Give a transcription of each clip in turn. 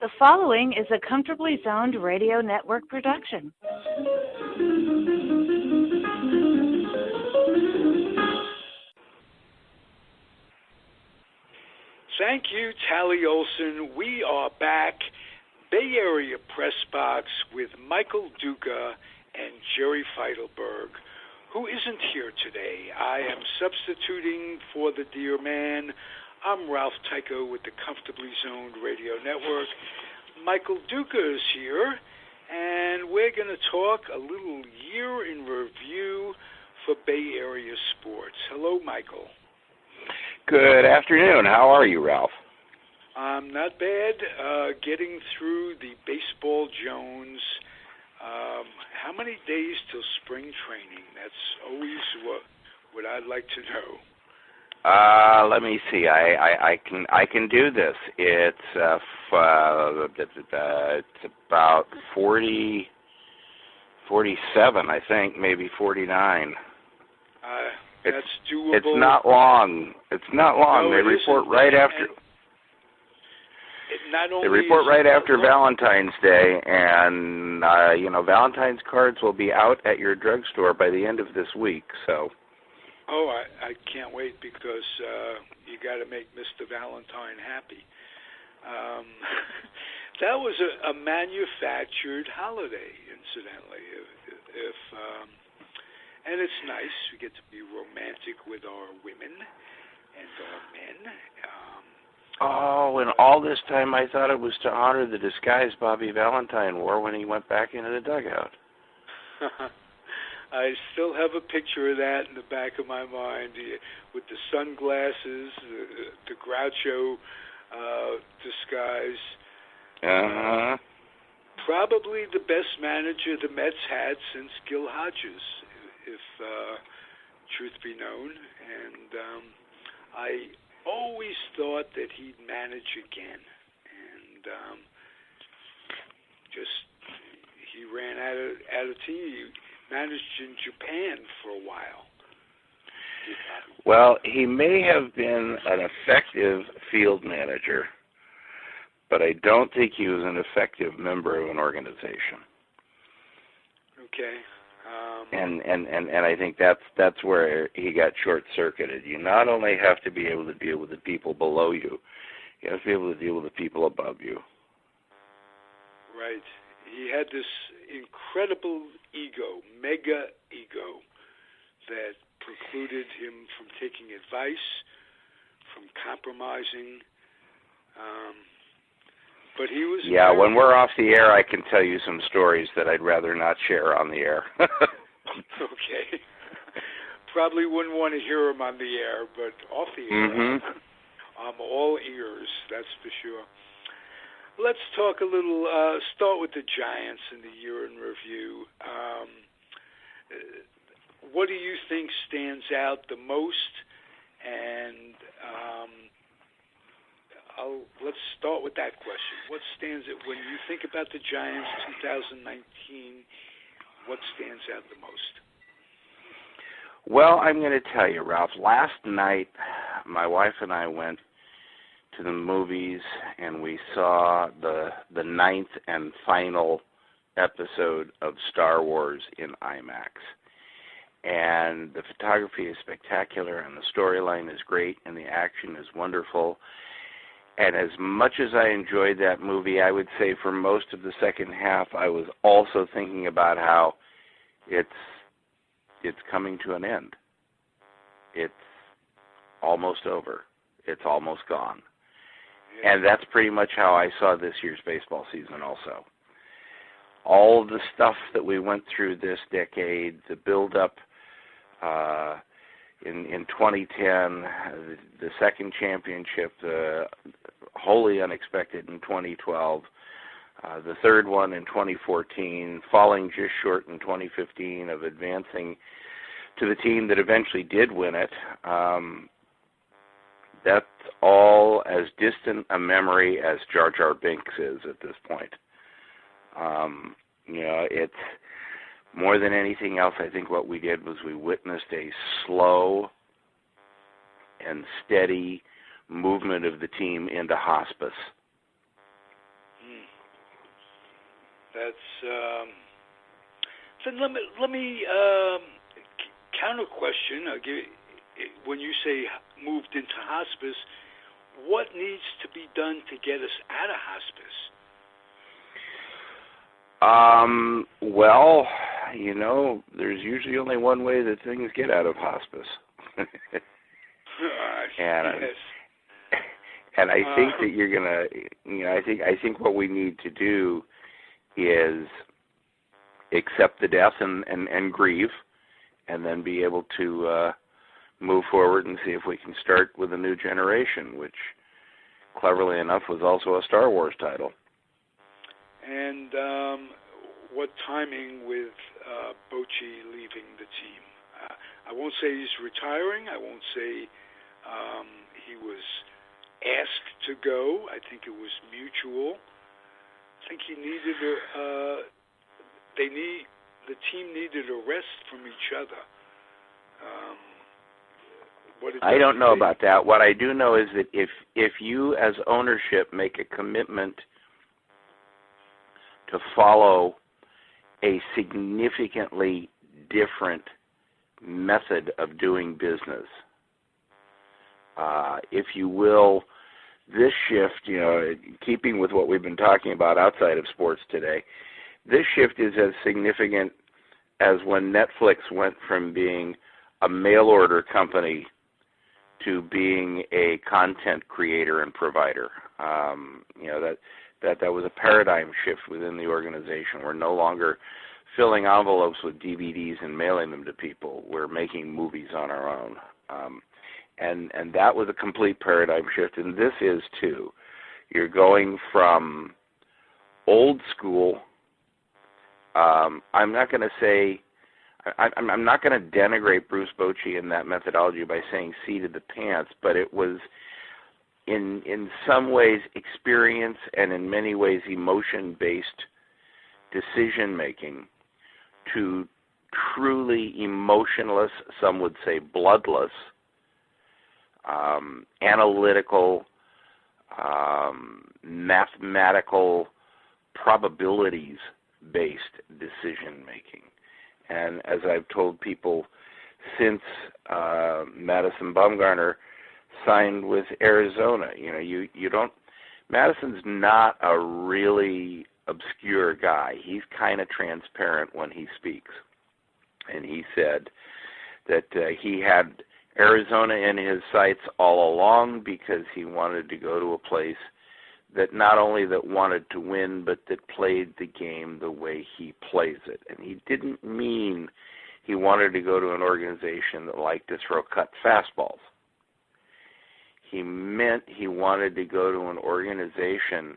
The following is a Comfortably Zoned Radio Network production. Thank you, Tally Olson. We are back, Bay Area Press Box, with Michael Duca and Jerry Feitelberg, who isn't here today. I am substituting for the dear man. I'm Ralph Tyko with the Comfortably Zoned Radio Network. Michael Duca is here, and we're going to talk a little year in review for Bay Area sports. Hello, Michael. Good afternoon. How are you, Ralph? I'm not bad. Getting through the baseball Jones. How many days till spring training? That's always what I'd like to know. Let me see. I can do this. It's about 47, I think, maybe 49. That's doable. It's not long. No, they report right after. They report right after Valentine's Day, and Valentine's cards will be out at your drugstore by the end of this week. So. Oh, I can't wait because you got to make Mr. Valentine happy. That was a manufactured holiday, incidentally. And it's nice. We get to be romantic with our women and our men. And all this time I thought it was to honor the disguise Bobby Valentine wore when he went back into the dugout. I still have a picture of that in the back of my mind with the sunglasses, the Groucho disguise. Uh-huh. Probably the best manager the Mets had since Gil Hodges, if truth be known. And I always thought that he'd manage again. And he ran out of team. He managed in Japan for a while. Well, he may have been an effective field manager, but I don't think he was an effective member of an organization. Okay. And I think that's where he got short-circuited. You not only have to be able to deal with the people below you, you have to be able to deal with the people above you. Right. He had this incredible ego, mega ego, that precluded him from taking advice, from compromising. But he was... Yeah, when we're off the air, I can tell you some stories that I'd rather not share on the air. Okay. Probably wouldn't want to hear him on the air, but off the air, I'm all ears, that's for sure. Let's talk a little, start with the Giants in the year in review. What do you think stands out the most? And let's start with that question. What stands out, when you think about the Giants 2019, what stands out the most? Well, I'm going to tell you, Ralph, last night my wife and I went to the movies, and we saw the ninth and final episode of Star Wars in IMAX. And the photography is spectacular, and the storyline is great, and the action is wonderful. And as much as I enjoyed that movie, I would say for most of the second half, I was also thinking about how it's coming to an end. It's almost over. It's almost gone. And that's pretty much how I saw this year's baseball season also. All of the stuff that we went through this decade, the build-up in 2010, the second championship, the wholly unexpected in 2012, the third one in 2014, falling just short in 2015 of advancing to the team that eventually did win it. That's all as distant a memory as Jar Jar Binks is at this point. It's more than anything else, I think what we did was we witnessed a slow and steady movement of the team into hospice. That's so. Let me counter question. When you say moved into hospice, what needs to be done to get us out of hospice? Well, there's usually only one way that things get out of hospice. Yes. And I think that you're gonna, I think what we need to do is accept the death and grieve, and then be able to move forward and see if we can start with a new generation, which, cleverly enough, was also a Star Wars title. And what timing with Bochy leaving the team? I won't say he's retiring. I won't say he was asked to go. I think it was mutual. I think he needed the team needed a rest from each other. I don't know about that. What I do know is that if you as ownership make a commitment to follow a significantly different method of doing business, if you will, this shift, keeping with what we've been talking about outside of sports today, this shift is as significant as when Netflix went from being a mail order company to being a content creator and provider. That was a paradigm shift within the organization. We're no longer filling envelopes with DVDs and mailing them to people. We're making movies on our own. And that was a complete paradigm shift, and this is too. You're going from old school. I'm not going to denigrate Bruce Bochy in that methodology by saying seat of the pants, but it was in some ways experience and in many ways emotion-based decision-making to truly emotionless, some would say bloodless, analytical, mathematical, probabilities-based decision-making. And as I've told people since Madison Bumgarner signed with Arizona, you don't. Madison's not a really obscure guy. He's kind of transparent when he speaks, and he said that he had Arizona in his sights all along because he wanted to go to a place that not only that wanted to win, but that played the game the way he plays it. And he didn't mean he wanted to go to an organization that liked to throw cut fastballs. He meant he wanted to go to an organization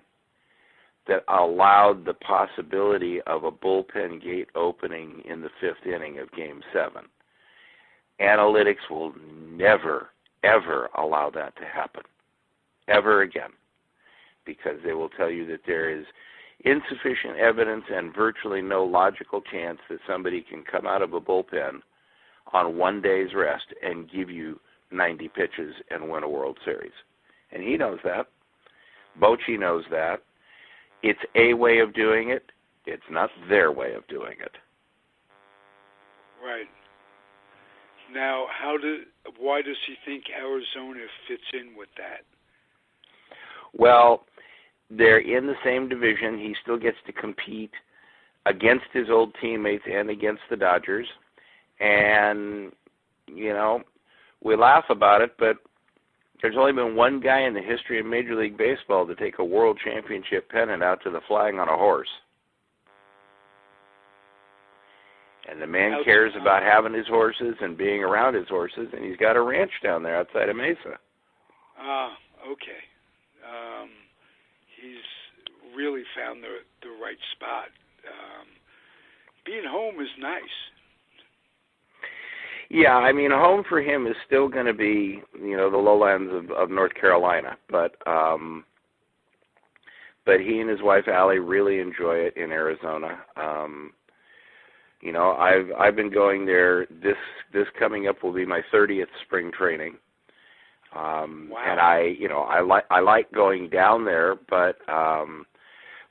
that allowed the possibility of a bullpen gate opening in the fifth inning of Game 7. Analytics will never, ever allow that to happen, ever again, because they will tell you that there is insufficient evidence and virtually no logical chance that somebody can come out of a bullpen on one day's rest and give you 90 pitches and win a World Series. And he knows that. Bochy knows that. It's a way of doing it. It's not their way of doing it. Right. Now, why does he think Arizona fits in with that? Well, they're in the same division. He still gets to compete against his old teammates and against the Dodgers. And, we laugh about it, but there's only been one guy in the history of Major League Baseball to take a world championship pennant out to the flag on a horse. And the man cares about having his horses and being around his horses, and he's got a ranch down there outside of Mesa. Okay. He's really found the right spot. Being home is nice. Yeah, home for him is still going to be, the lowlands of North Carolina, but he and his wife Allie really enjoy it in Arizona. I've been going there. This coming up will be my 30th spring training. Wow. And I like going down there, but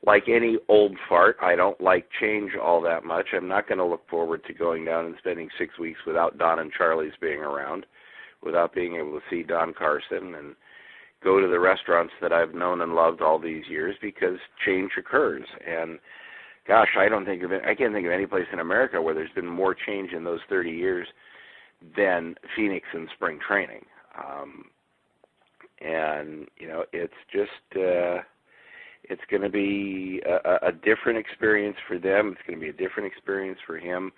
like any old fart, I don't like change all that much. I'm not going to look forward to going down and spending 6 weeks without Don and Charlie's being around, without being able to see Don Carson and go to the restaurants that I've known and loved all these years, because change occurs. And gosh, I can't think of any place in America where there's been more change in those 30 years than Phoenix in spring training. And it's just it's going to be a different experience for them. It's going to be a different experience for him.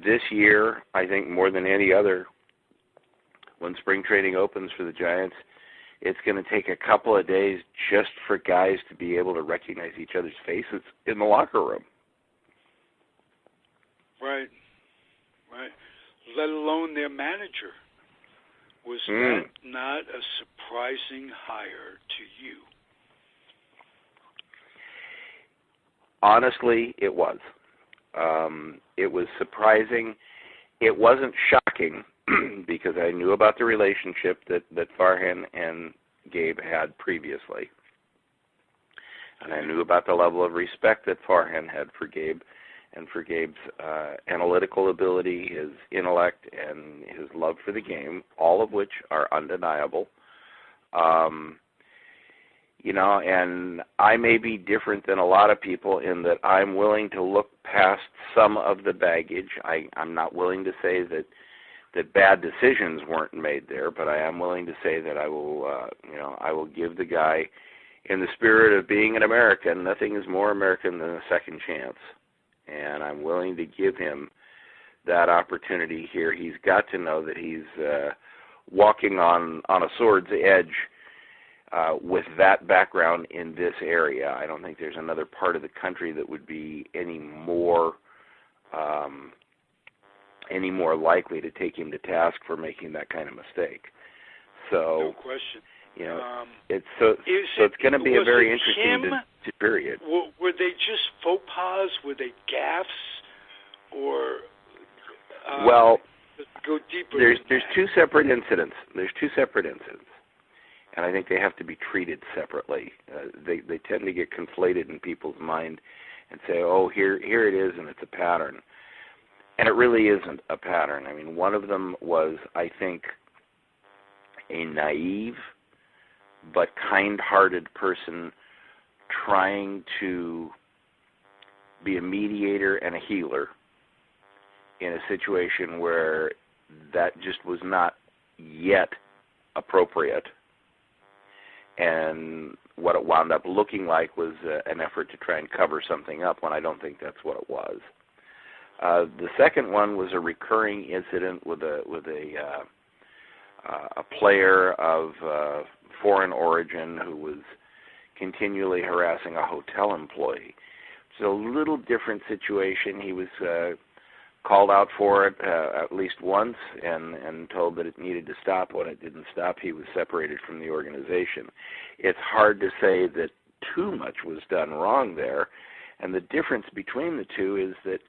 This year, I think more than any other, when spring training opens for the Giants, it's going to take a couple of days just for guys to be able to recognize each other's faces in the locker room. Right. Let alone their manager. Was that not a surprising hire to you? Honestly, it was. It was surprising. It wasn't shocking because I knew about the relationship that Farhan and Gabe had previously. And I knew about the level of respect that Farhan had for Gabe and for Gabe's analytical ability, his intellect, and his love for the game, all of which are undeniable. And I may be different than a lot of people in that I'm willing to look past some of the baggage. I'm not willing to say that bad decisions weren't made there, but I am willing to say that I will give the guy, in the spirit of being an American, nothing is more American than a second chance. And I'm willing to give him that opportunity here. He's got to know that he's walking on a sword's edge with that background in this area. I don't think there's another part of the country that would be any more likely to take him to task for making that kind of mistake. So, no question. It's going to be a very interesting period. Were they just faux pas? Were they gaffes? Or go deeper? There's two separate incidents. And I think they have to be treated separately. They tend to get conflated in people's mind and say, "Oh, here it is, and it's a pattern." And it really isn't a pattern. I mean, one of them was, I think, a naive but kind-hearted person trying to be a mediator and a healer in a situation where that just was not yet appropriate. And what it wound up looking like was an effort to try and cover something up when I don't think that's what it was. The second one was a recurring incident with a player of foreign origin who was continually harassing a hotel employee. It's a little different situation. He was called out for it at least once and told that it needed to stop. When it didn't stop, he was separated from the organization. It's hard to say that too much was done wrong there, and the difference between the two is that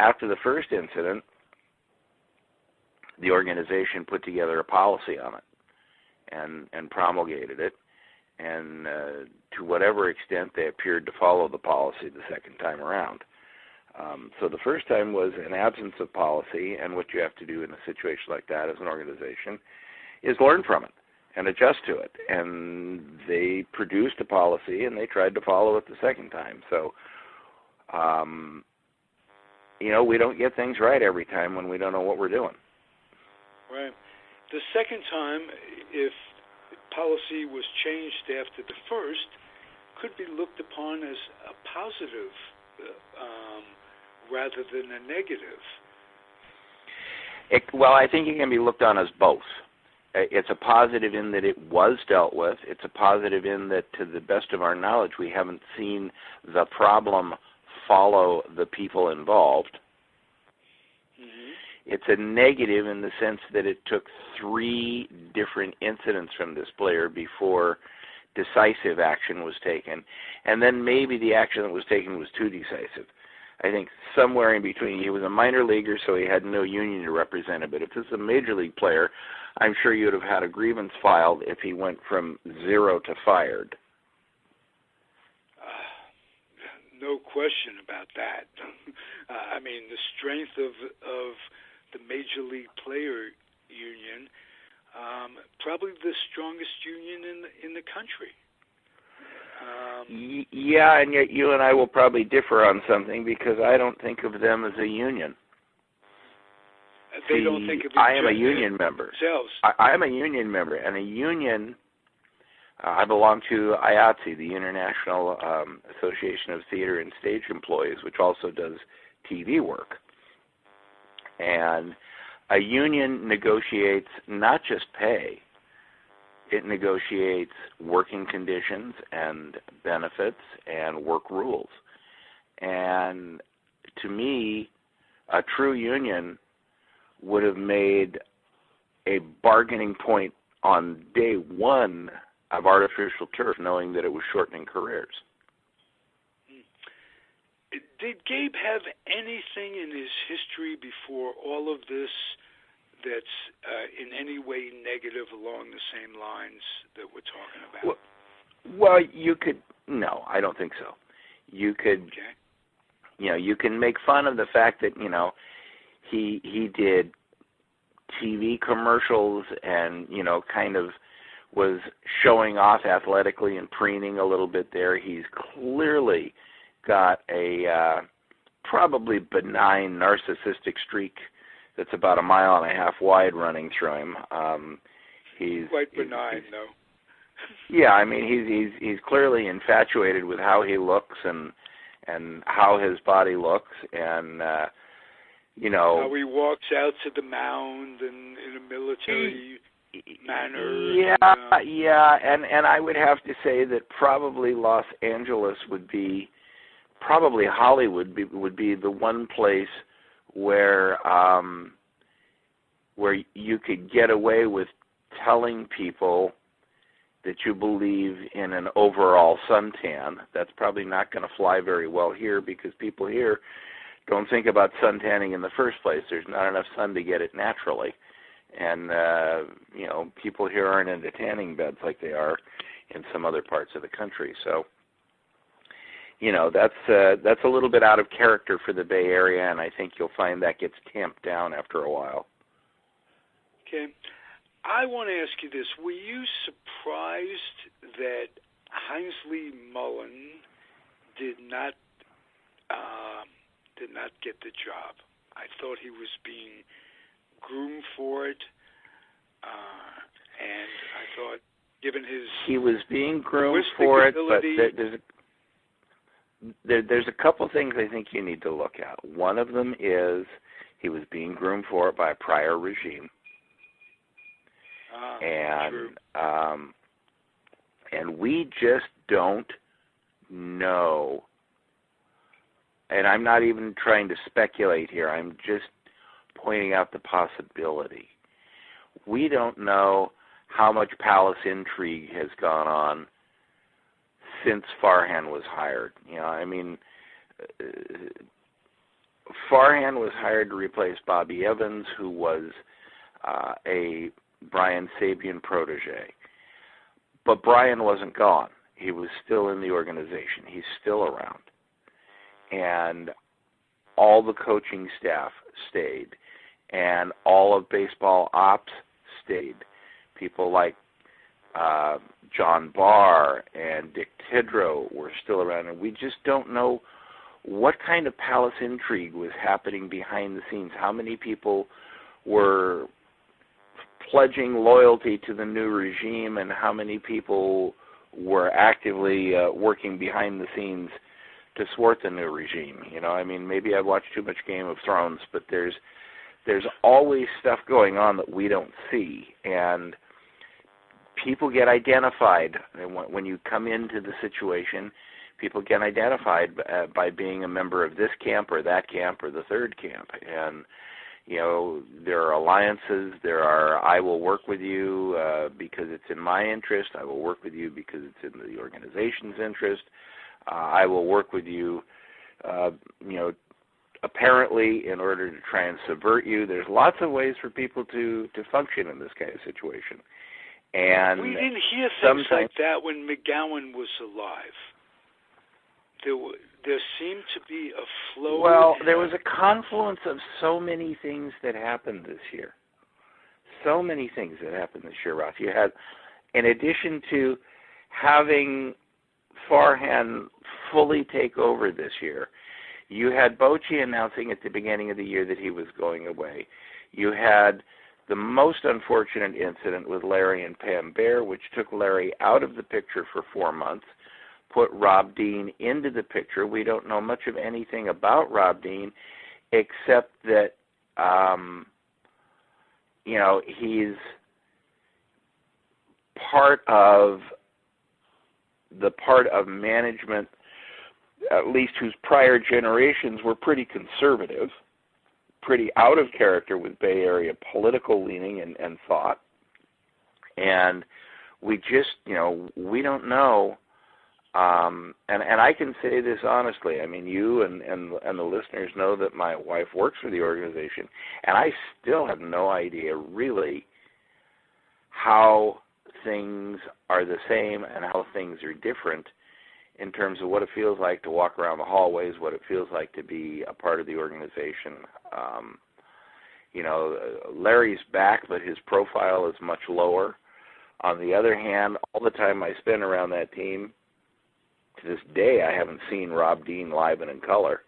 after the first incident, the organization put together a policy on it and promulgated it, and to whatever extent they appeared to follow the policy the second time around. So the first time was an absence of policy, and what you have to do in a situation like that as an organization is learn from it and adjust to it. And they produced a policy, and they tried to follow it the second time. So, we don't get things right every time when we don't know what we're doing. Right. The second time, if policy was changed after the first, could be looked upon as a positive rather than a negative. I think it can be looked on as both. It's a positive in that it was dealt with. It's a positive in that, to the best of our knowledge, we haven't seen the problem follow the people involved. Mm-hmm. It's a negative in the sense that it took 3 different incidents from this player before decisive action was taken, and then maybe the action that was taken was too decisive. I think somewhere in between. He was a minor leaguer, so he had no union to represent him. But if this is a major league player, I'm sure you would have had a grievance filed if he went from 0 to fired. No question about that. I mean, the strength of the Major League Player Union, probably the strongest union in the country. Yeah, and yet you and I will probably differ on something because I don't think of them as a union. They don't think of I am a union member. Themselves. I am a union member, and a union. I belong to IATSE, the International Association of Theater and Stage Employees, which also does TV work. And a union negotiates not just pay, it negotiates working conditions and benefits and work rules. And to me, a true union would have made a bargaining point on day one of artificial turf, knowing that it was shortening careers. Did Gabe have anything in his history before all of this that's in any way negative along the same lines that we're talking about? Well, you could. No, I don't think so. You could. Okay. You know, you can make fun of the fact that he did TV commercials and kind of was showing off athletically and preening a little bit there. He's clearly got a probably benign narcissistic streak that's about 1.5 miles wide running through him. He's quite benign, though. Yeah, I mean he's clearly infatuated with how he looks and how his body looks, and how he walks out to the mound and in a military manner. Yeah, and I would have to say that probably Los Angeles probably Hollywood would be the one place where you could get away with telling people that you believe in an overall suntan. That's probably not going to fly very well here because people here don't think about suntanning in the first place. There's not enough sun to get it naturally. And, people here aren't into tanning beds like they are in some other parts of the country. So, that's a little bit out of character for the Bay Area, and I think you'll find that gets tamped down after a while. Okay. I want to ask you this. Were you surprised that Heinsley Mullen did not get the job? I thought he was being groomed for it, and I thought, given he was being groomed for it, but there's a couple things I think you need to look at. One of them is he was being groomed for it by a prior regime. And we just don't know. And I'm not even trying to speculate here. I'm just pointing out the possibility. We don't know how much palace intrigue has gone on since Farhan was hired. Farhan was hired to replace Bobby Evans, who was a Brian Sabian protege. But Brian wasn't gone. He was still in the organization. He's still around. And all the coaching staff stayed. And all of baseball ops stayed. People like John Barr and Dick Tidrow were still around. And we just don't know what kind of palace intrigue was happening behind the scenes. How many people were pledging loyalty to the new regime, and how many people were actively working behind the scenes to thwart the new regime. Maybe I've watched too much Game of Thrones, but there's always stuff going on that we don't see, and people get identified. When you come into the situation, people get identified by being a member of this camp or that camp or the third camp, and there are alliances. There are, I will work with you because it's in my interest. I will work with you because it's in the organization's interest. I will work with you, apparently in order to try and subvert you. There's lots of ways for people to function in this kind of situation. And we didn't hear things like that when McGowan was alive. there seemed to be a flow. Well, there was a confluence of so many things that happened this year. So many things that happened this year, Ralph. You had, in addition to having Farhan fully take over this year, you had Bochy announcing at the beginning of the year that he was going away. You had the most unfortunate incident with Larry and Pam Bear, which took Larry out of the picture for 4 months, put Rob Dean into the picture. We don't know much of anything about Rob Dean except that, he's part of management, at least whose prior generations were pretty conservative, pretty out of character with Bay Area political leaning and thought. And we just, we don't know. And I can say this honestly. I mean, you and the listeners know that my wife works for the organization, and I still have no idea really how things are the same and how things are different in terms of what it feels like to walk around the hallways, what it feels like to be a part of the organization. Larry's back, but his profile is much lower. On the other hand, all the time I spend around that team, to this day, I haven't seen Rob Dean live and in color.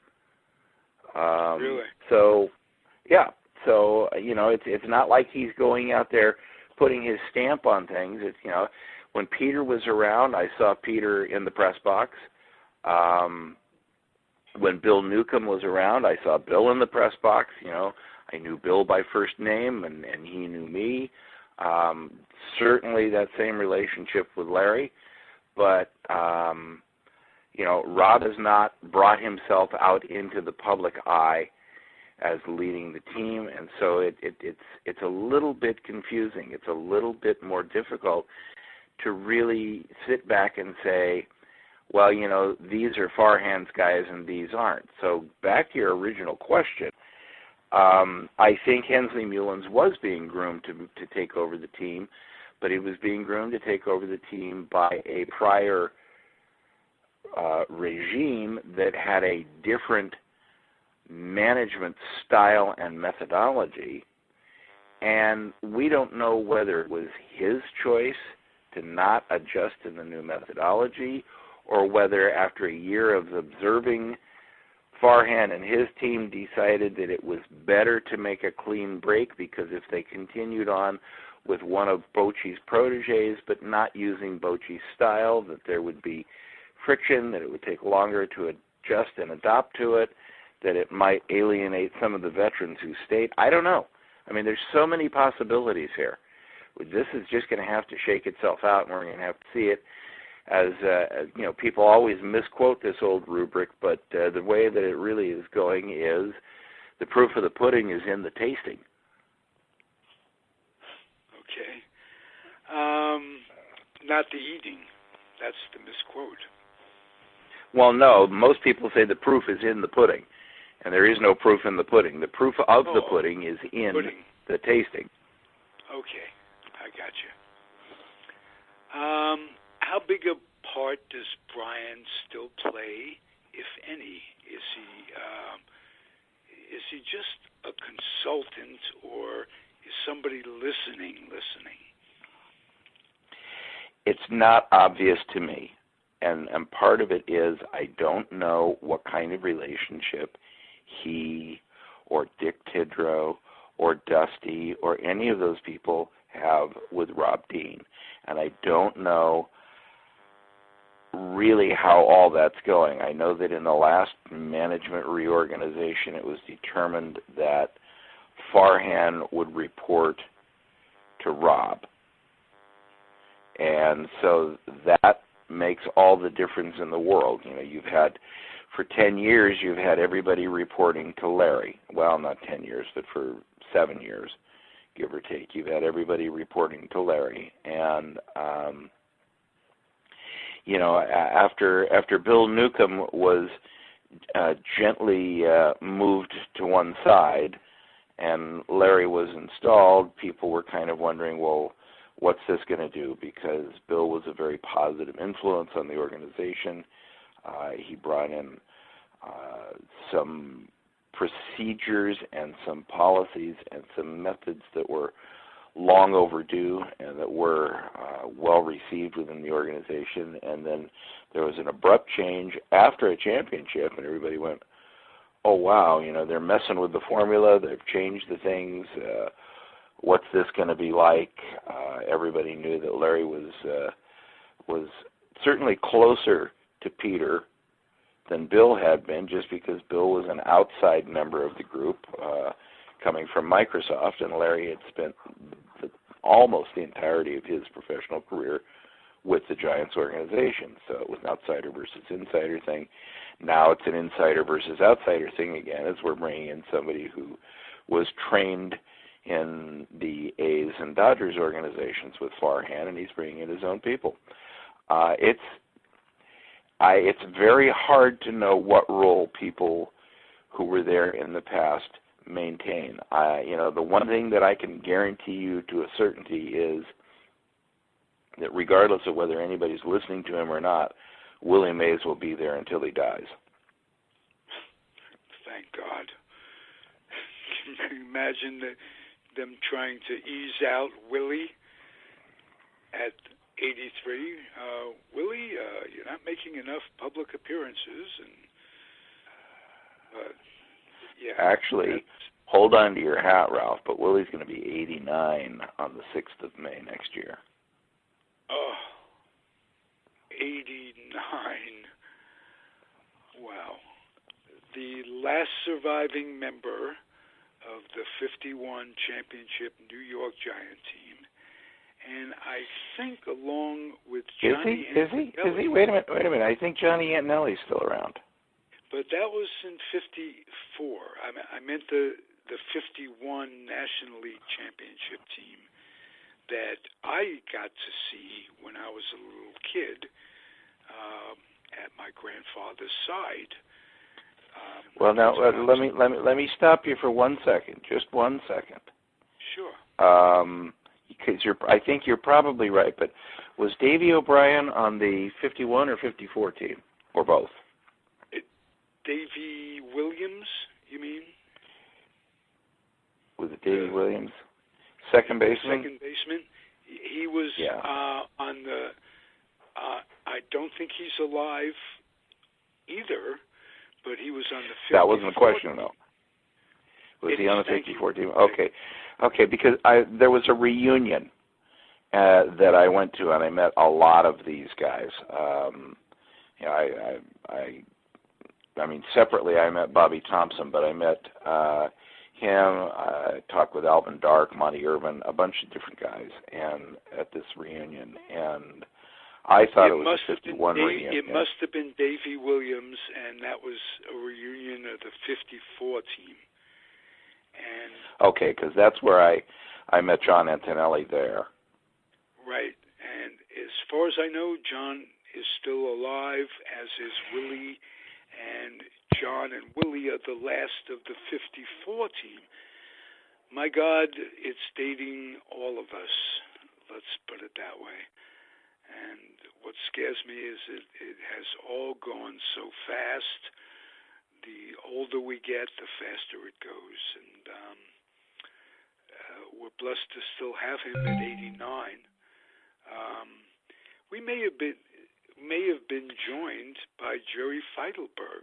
Really? So, yeah. So, it's not like he's going out there putting his stamp on things. It's, when Peter was around, I saw Peter in the press box. When Bill Newcomb was around, I saw Bill in the press box. I knew Bill by first name, and he knew me. Certainly that same relationship with Larry. But, Rob has not brought himself out into the public eye as leading the team, and so it's a little bit confusing. It's a little bit more difficult to really sit back and say, well, these are Farhan's guys and these aren't. So back to your original question, I think Hensley Mullins was being groomed to take over the team, but he was being groomed to take over the team by a prior regime that had a different management style and methodology, and we don't know whether it was his choice to not adjust to the new methodology, or whether after a year of observing, Farhan and his team decided that it was better to make a clean break, because if they continued on with one of Bochy's proteges but not using Bochy's style, that there would be friction, that it would take longer to adjust and adopt to it, that it might alienate some of the veterans who stayed. I don't know. I mean, there's so many possibilities here. This is just going to have to shake itself out, and we're going to have to see it. As people always misquote this old rubric, but the way that it really is going is the proof of the pudding is in the tasting. Okay. Not the eating. That's the misquote. Well, no, most people say the proof is in the pudding, and there is no proof in the pudding. The proof of the pudding is in the tasting. Okay, I got you. How big a part does Brian still play, if any? Is he just a consultant, or is somebody listening? It's not obvious to me. And part of it is I don't know what kind of relationship he or Dick Tidrow or Dusty or any of those people have with Rob Dean. And I don't know really how all that's going. I know that in the last management reorganization, it was determined that Farhan would report to Rob. And so that makes all the difference in the world. You've had, for 10 years, you've had everybody reporting to Larry. Well, not 10 years, but for 7 years, give or take. You've had everybody reporting to Larry. And, after Bill Newcomb was gently moved to one side and Larry was installed, people were kind of wondering, well, what's this going to do? Because Bill was a very positive influence on the organization. He brought in some procedures and some policies and some methods that were long overdue and that were well received within the organization. And then there was an abrupt change after a championship, and everybody went, oh, wow, they're messing with the formula. They've changed the things. What's this going to be like? Everybody knew that Larry was certainly closer to Peter than Bill had been, just because Bill was an outside member of the group coming from Microsoft, and Larry had spent almost the entirety of his professional career with the Giants organization. So it was an outsider versus insider thing. Now it's an insider versus outsider thing again, as we're bringing in somebody who was trained in the A's and Dodgers organizations with Farhan, and he's bringing in his own people. It's very hard to know what role people who were there in the past maintain. The one thing that I can guarantee you to a certainty is that regardless of whether anybody's listening to him or not, Willie Mays will be there until he dies. Thank God. Can you imagine them trying to ease out Willie at 83? Willie, you're not making enough public appearances. Yeah. Actually, hold on to your hat, Ralph, but Willie's going to be 89 on the 6th of May next year. Oh, 89. Wow. The last surviving member of the 51 championship New York Giant team. And I think along with Johnny Is he? Wait a minute. I think Johnny Antonelli's still around. But that was in 54. I meant the 51 National League Championship team that I got to see when I was a little kid at my grandfather's side. Well, now let me stop you for 1 second, just 1 second. Sure. Because I think you're probably right, but was Davey O'Brien on the 51 or 54 team, or both? Davey Williams, you mean? Was it Davey Williams? Second baseman? Second baseman. He was on the... I don't think he's alive either, but he was on the 54. That wasn't the question, though. Was he on the 54 team? Okay, because there was a reunion that I went to, and I met a lot of these guys. I mean, separately I met Bobby Thompson, but I met him. I talked with Alvin Dark, Monty Irvin, a bunch of different guys, and at this reunion, and I thought it was a 51 reunion. It must have been Davey Williams, and that was a reunion of the 54 team. And okay, because that's where I met John Antonelli there. Right, and as far as I know, John is still alive, as is Willie, and John and Willie are the last of the 54 team. My God, it's dating all of us, let's put it that way. And what scares me is it has all gone so fast. The older we get, the faster it goes. And we're blessed to still have him at 89. We may have been joined by Jerry Feitelberg.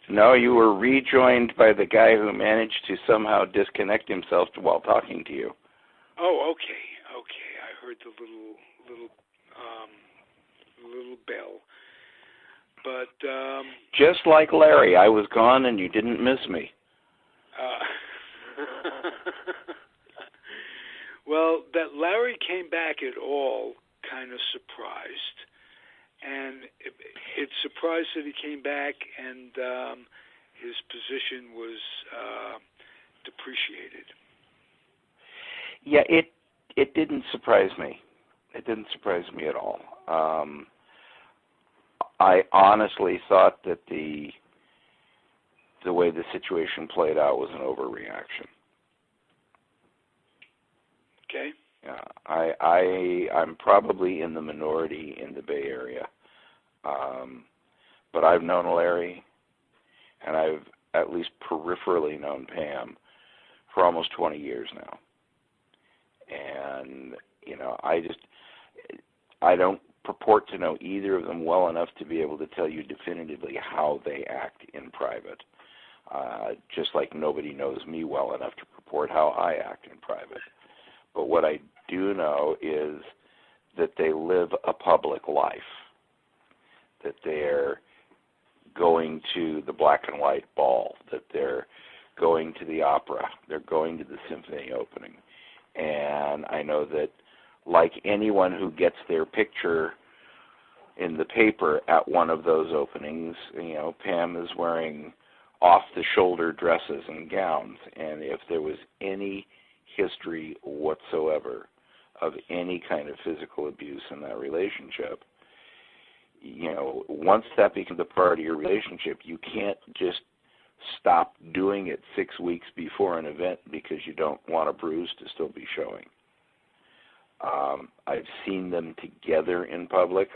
No, you were rejoined by the guy who managed to somehow disconnect himself while talking to you. Oh, okay. I heard the little bell. But just like Larry, I was gone and you didn't miss me. Well, that Larry came back at all kind of surprised. And it surprised that he came back and his position was depreciated. Yeah, it didn't surprise me. It didn't surprise me at all. I honestly thought that the way the situation played out was an overreaction. Okay. Yeah, I'm probably in the minority in the Bay Area, but I've known Larry, and I've at least peripherally known Pam for almost 20 years now. And, I don't purport to know either of them well enough to be able to tell you definitively how they act in private, just like nobody knows me well enough to purport how I act in private. But what I do know is that they live a public life, that they're going to the black and white ball, that they're going to the opera, they're going to the symphony opening. And I know that, like anyone who gets their picture in the paper at one of those openings, Pam is wearing off-the-shoulder dresses and gowns. And if there was any history whatsoever of any kind of physical abuse in that relationship, once that becomes a part of your relationship, you can't just stop doing it 6 weeks before an event because you don't want a bruise to still be showing. I've seen them together in public.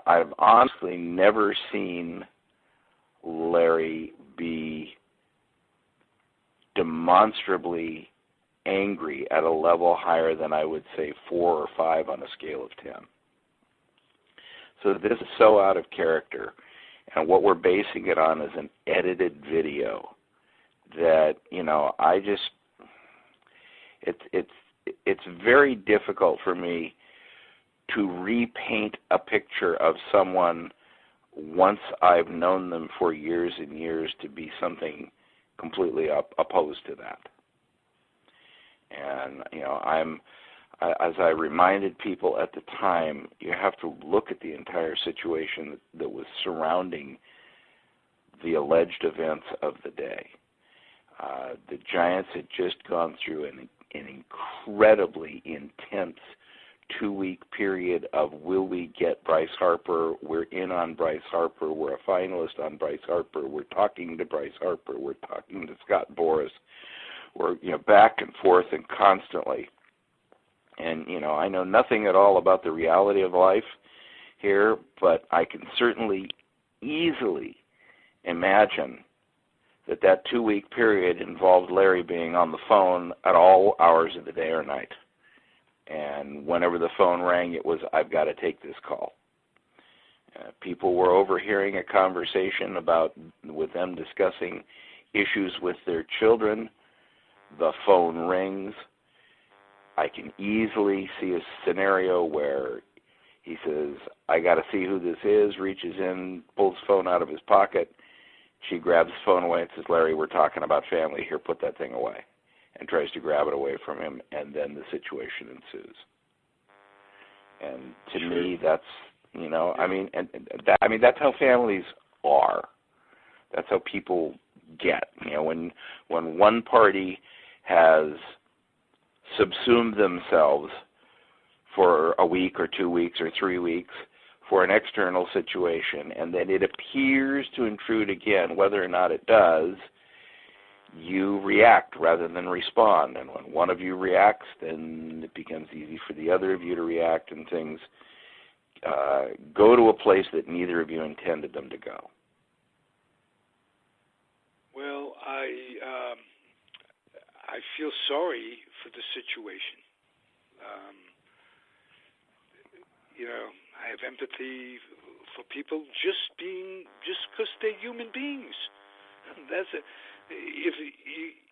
I've honestly never seen Larry be demonstrably angry at a level higher than, I would say, 4 or 5 on a scale of 10. So this is so out of character, and what we're basing it on is an edited video that, it's very difficult for me to repaint a picture of someone once I've known them for years and years to be something completely opposed to that. And, as I reminded people at the time, you have to look at the entire situation that was surrounding the alleged events of the day. The Giants had just gone through an incredibly intense 2-week period of, will we get Bryce Harper? We're in on Bryce Harper. We're a finalist on Bryce Harper. We're talking to Bryce Harper. We're talking to Scott Boras. We're, back and forth and constantly. And, I know nothing at all about the reality of life here, but I can certainly easily imagine that 2-week period involved Larry being on the phone at all hours of the day or night. And whenever the phone rang, it was, I've got to take this call. People were overhearing a conversation with them discussing issues with their children. The phone rings. I can easily see a scenario where he says, I got to see who this is, reaches in, pulls the phone out of his pocket. She grabs the phone away and says, Larry, we're talking about family here, put that thing away, and tries to grab it away from him, and then the situation ensues. And to me, that's, that's how families are. That's how people get. When one party has subsumed themselves for a week or 2 weeks or 3 weeks for an external situation, and then it appears to intrude again, whether or not it does, you react rather than respond. And when one of you reacts, then it becomes easy for the other of you to react, and things go to a place that neither of you intended them to go. Well, I feel sorry for the situation. I have empathy for people just because they're human beings. That's it.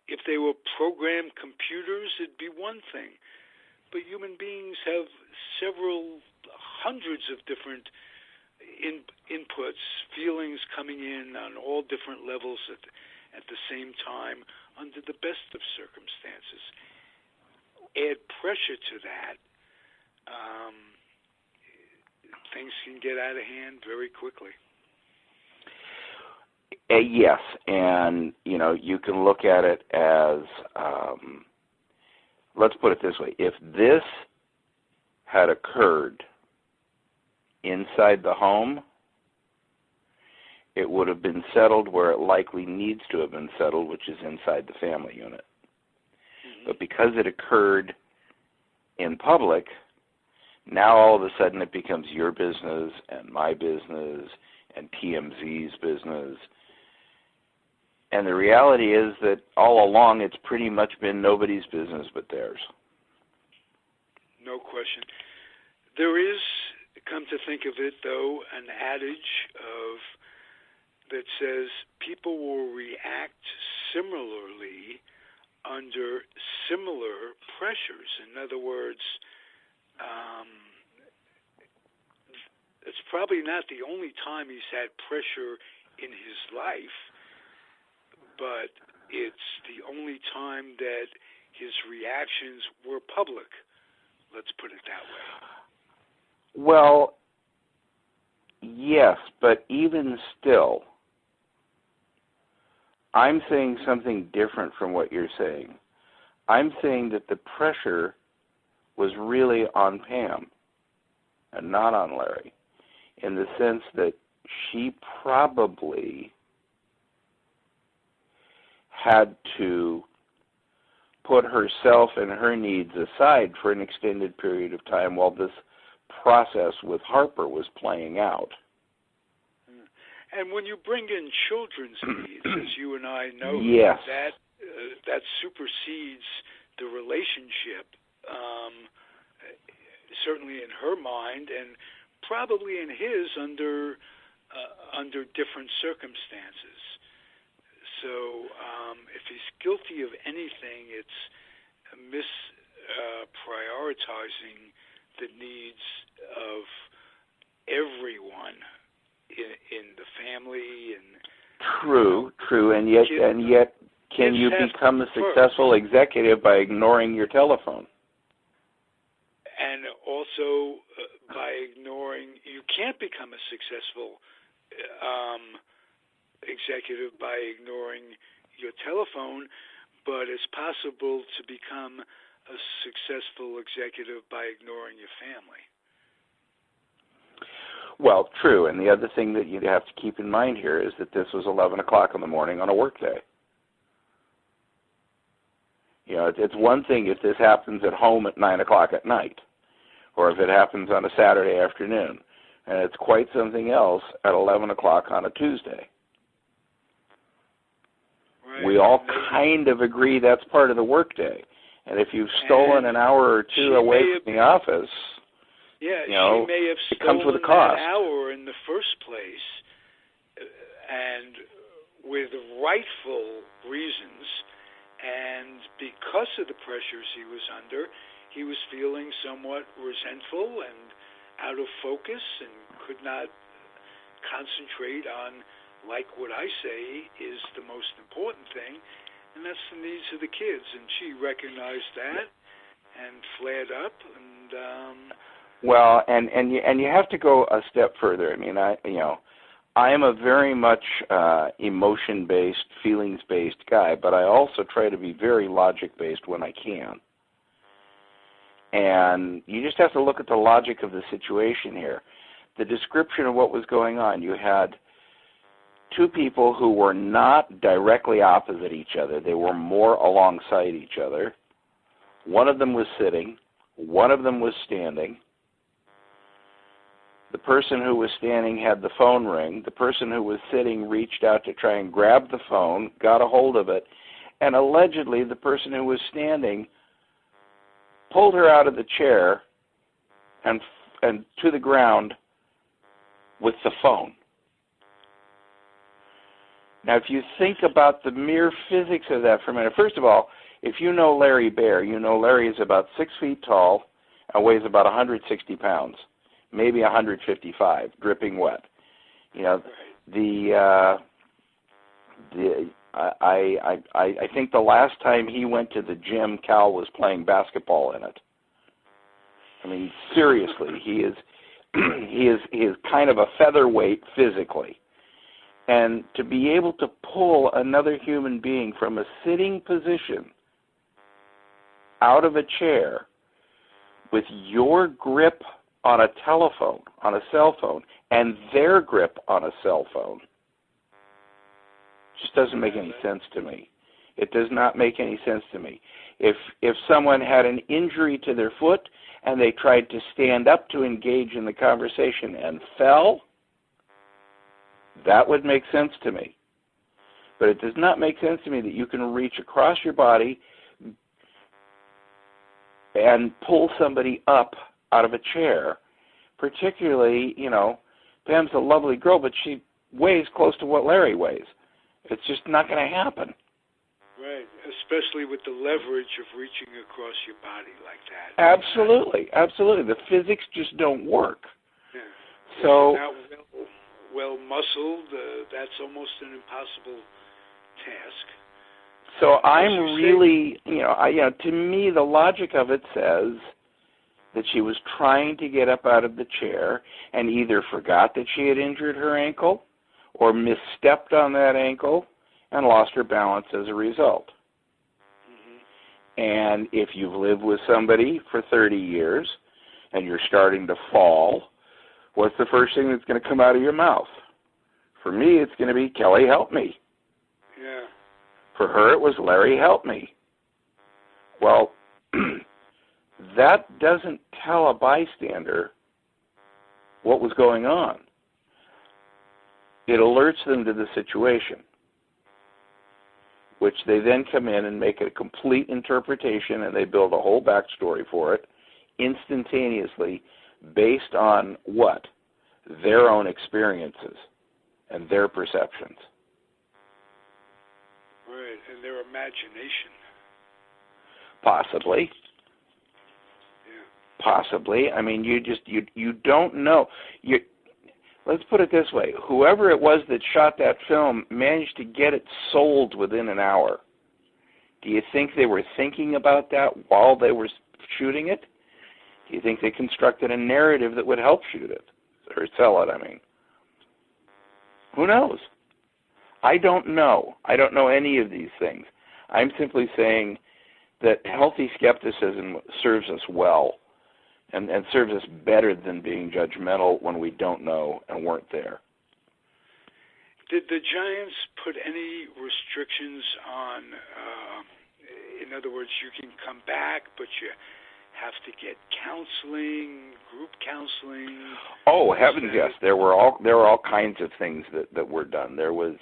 If they were programmed computers, it'd be one thing. But human beings have several hundreds of different inputs, feelings coming in on all different levels at the same time under the best of circumstances. Add pressure to that, things can get out of hand very quickly. Yes, and you can look at it as, let's put it this way: if this had occurred inside the home, it would have been settled where it likely needs to have been settled, which is inside the family unit. Mm-hmm. But because it occurred in public, Now all of a sudden it becomes your business and my business and TMZ's business. And the reality is that all along it's pretty much been nobody's business but theirs. No question. There is, come to think of it though, an adage that says people will react similarly under similar pressures. In other words, it's probably not the only time he's had pressure in his life, but it's the only time that his reactions were public. Let's put it that way. Well, yes, but even still, I'm saying something different from what you're saying. I'm saying that the pressure was really on Pam and not on Larry, in the sense that she probably had to put herself and her needs aside for an extended period of time while this process with Harper was playing out. And when you bring in children's needs, as you and I know, yes, that supersedes the relationship, certainly in her mind, and probably in his under different circumstances. So if he's guilty of anything, it's prioritizing the needs of everyone in the family. And True, and yet, can you become a successful executive by ignoring your telephone? And also by ignoring, you can't become a successful executive by ignoring your telephone, but it's possible to become a successful executive by ignoring your family. Well, true, and the other thing that you have to keep in mind here is that this was 11 o'clock in the morning on a work day. You know, it's one thing if this happens at home at 9 o'clock at night, or if it happens on a Saturday afternoon, and it's quite something else at 11 o'clock on a Tuesday. Right. We all kind of agree that's part of the workday, and if you've stolen an hour or two away from the office, she may have it comes with a cost. That hour in the first place, and with rightful reasons, and because of the pressures he was under, he was feeling somewhat resentful and out of focus and could not concentrate on, like what I say is the most important thing, and that's the needs of the kids. And she recognized that and flared up. And well, and you have to go a step further. I mean, I am a very much emotion-based, feelings-based guy, but I also try to be very logic-based when I can. And you just have to look at the logic of the situation here. The description of what was going on, you had two people who were not directly opposite each other. They were more alongside each other. One of them was sitting. One of them was standing. The person who was standing had the phone ring. The person who was sitting reached out to try and grab the phone, got a hold of it, and allegedly the person who was standing pulled her out of the chair and to the ground with the phone. Now, if you think about the mere physics of that for a minute, first of all, if you know Larry Bear, you know Larry is about 6 feet tall and weighs about 160 pounds, maybe 155, dripping wet. You know, I think the last time he went to the gym, Cal was playing basketball in it. I mean, seriously, he is kind of a featherweight physically. And to be able to pull another human being from a sitting position out of a chair with your grip on a telephone, on a cell phone, and their grip on a cell phone, just doesn't make any sense to me. It does not make any sense to me. If someone had an injury to their foot and they tried to stand up to engage in the conversation and fell, that would make sense to me. But it does not make sense to me that you can reach across your body and pull somebody up out of a chair. Particularly, Pam's a lovely girl, but she weighs close to what Larry weighs. It's just not going to happen. Right, especially with the leverage of reaching across your body like that. Absolutely, absolutely. The physics just don't work. Yeah. So, not well muscled, that's almost an impossible task. So I'm really, to me, the logic of it says that she was trying to get up out of the chair and either forgot that she had injured her ankle or misstepped on that ankle and lost her balance as a result. Mm-hmm. And if you've lived with somebody for 30 years and you're starting to fall, what's the first thing that's going to come out of your mouth? For me, it's going to be, Kelly, help me. Yeah. For her, it was, Larry, help me. Well, that doesn't tell a bystander what was going on. It alerts them to the situation, which they then come in and make a complete interpretation, and they build a whole backstory for it instantaneously based on what? Their own experiences and their perceptions. Right, and their imagination. Possibly. Yeah. Possibly. I mean, you don't know. Let's put it this way. Whoever it was that shot that film managed to get it sold within an hour. Do you think they were thinking about that while they were shooting it? Do you think they constructed a narrative that would help shoot it? Or sell it, I mean. Who knows? I don't know. I don't know any of these things. I'm simply saying that healthy skepticism serves us well and serves us better than being judgmental when we don't know and weren't there. Did the Giants put any restrictions on, in other words, you can come back, but you have to get counseling, group counseling? Oh, heavens, yes. There were all kinds of things that were done. There was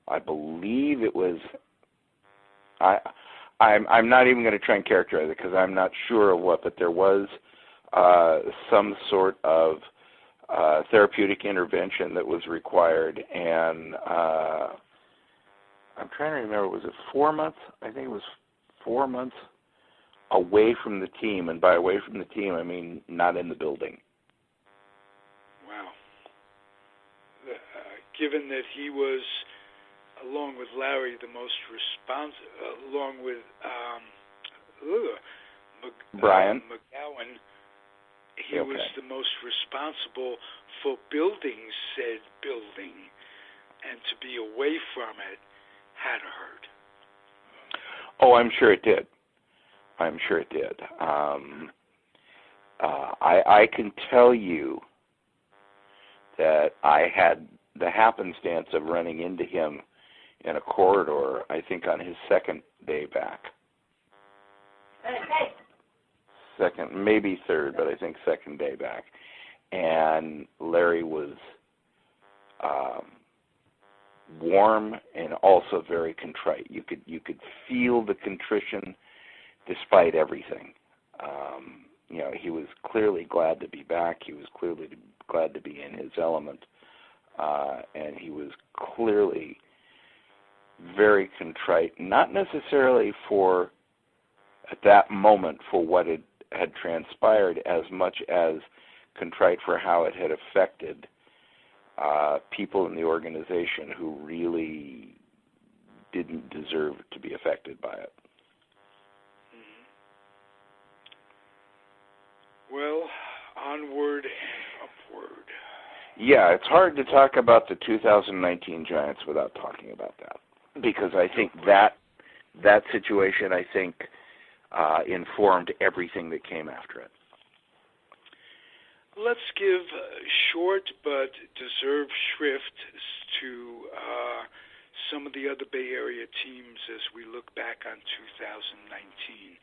I believe it was, I'm not even going to try and characterize it because I'm not sure of what, but there was some sort of therapeutic intervention that was required, and I'm trying to remember, was it 4 months? I think it was 4 months away from the team, and by away from the team, I mean not in the building. Wow. Given that he was, along with Larry, the most along with Brian McGowan, he was the most responsible for building said building, and to be away from it had to hurt. Oh, I'm sure it did. I can tell you that I had the happenstance of running into him in a corridor, I think on his second day back. Second, maybe third, but I think second day back. And Larry was warm and also very contrite. You could feel the contrition despite everything. He was clearly glad to be back. He was clearly glad to be in his element. And he was clearly very contrite, not necessarily for, at that moment, for what had transpired, as much as contrite for how it had affected people in the organization who really didn't deserve to be affected by it. Well, onward and upward. Yeah, it's hard to talk about the 2019 Giants without talking about that, because I think that situation, informed everything that came after it. Let's give short but deserved shrift to some of the other Bay Area teams as we look back on 2019.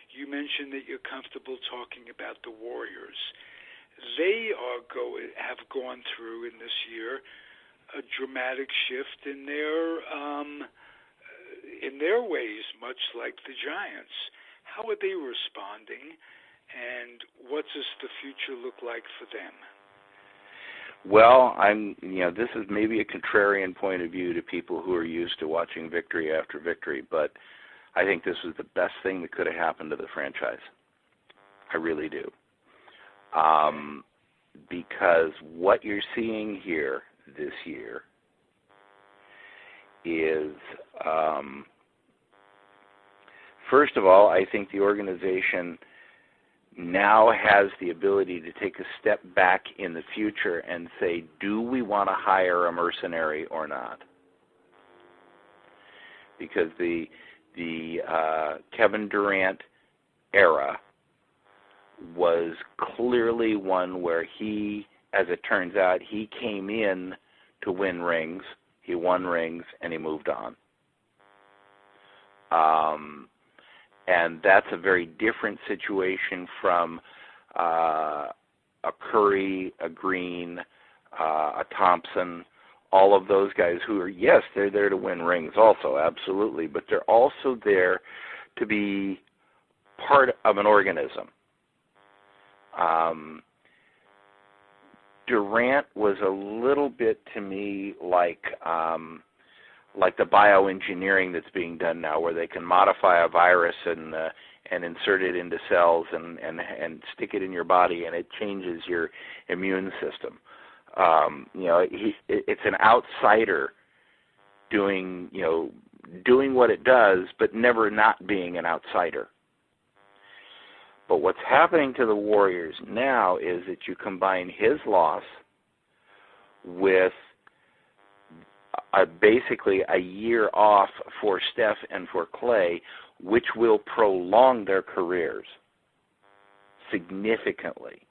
You mentioned that you're comfortable talking about the Warriors. They have gone through in this year a dramatic shift in their ways, much like the Giants. How are they responding, and what does the future look like for them? Well, this is maybe a contrarian point of view to people who are used to watching victory after victory, but I think this was the best thing that could have happened to the franchise. I really do. Because what you're seeing here this year is, first of all, I think the organization now has the ability to take a step back in the future and say, do we want to hire a mercenary or not? Because the Kevin Durant era was clearly one where he, as it turns out, he came in to win rings, he won rings, and he moved on. And that's a very different situation from a Curry, a Green, a Thompson, all of those guys who are, yes, they're there to win rings also, absolutely, but they're also there to be part of an organism. Durant was a little bit to me like the bioengineering that's being done now, where they can modify a virus and insert it into cells and stick it in your body, and it changes your immune system. It's an outsider doing what it does, but never not being an outsider. But what's happening to the Warriors now is that you combine his loss with basically a year off for Steph and for Clay, which will prolong their careers significantly.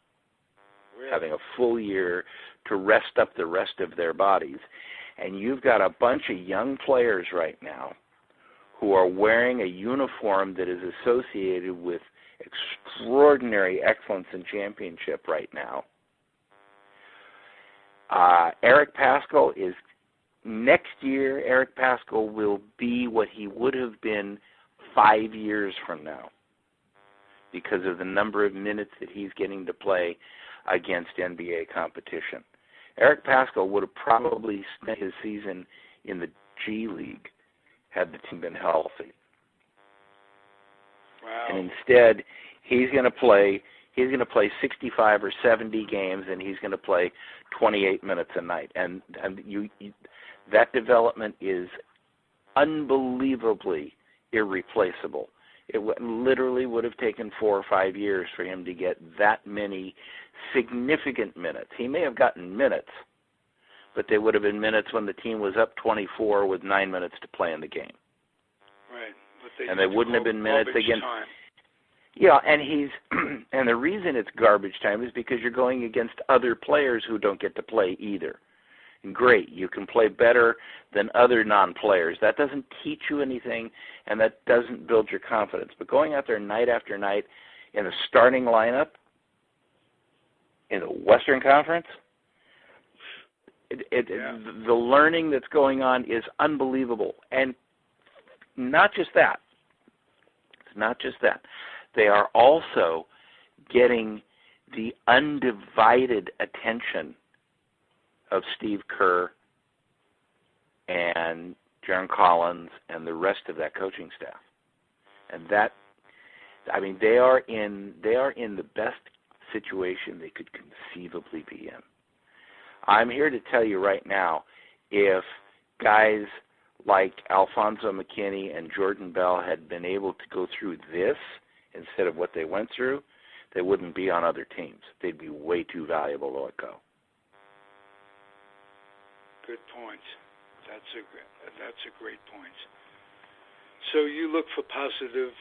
Really? Having a full year to rest up the rest of their bodies. And you've got a bunch of young players right now who are wearing a uniform that is associated with extraordinary excellence in championship right now. Eric Paschall is, next year, Eric Paschall will be what he would have been 5 years from now because of the number of minutes that he's getting to play against NBA competition. Eric Paschall would have probably spent his season in the G League had the team been healthy. Wow. And instead, he's going to play 65 or 70 games, and he's going to play 28 minutes a night. And that development is unbelievably irreplaceable. It literally would have taken 4 or 5 years for him to get that many significant minutes. He may have gotten minutes, but they would have been minutes when the team was up 24 with 9 minutes to play in the game. Right. And they wouldn't have been minutes against. Time. Yeah, and the reason it's garbage time is because you're going against other players who don't get to play either. And great, you can play better than other non-players. That doesn't teach you anything, and that doesn't build your confidence. But going out there night after night in a starting lineup in the Western Conference, the learning that's going on is unbelievable. And not just that. It's not just that. They are also getting the undivided attention of Steve Kerr and John Collins and the rest of that coaching staff. And that, I mean, they are in the best situation they could conceivably be in. I'm here to tell you right now, if guys like Alfonso McKinney and Jordan Bell had been able to go through this instead of what they went through, they wouldn't be on other teams. They'd be way too valuable to let go. Good point. That's a great point. So you look for positive.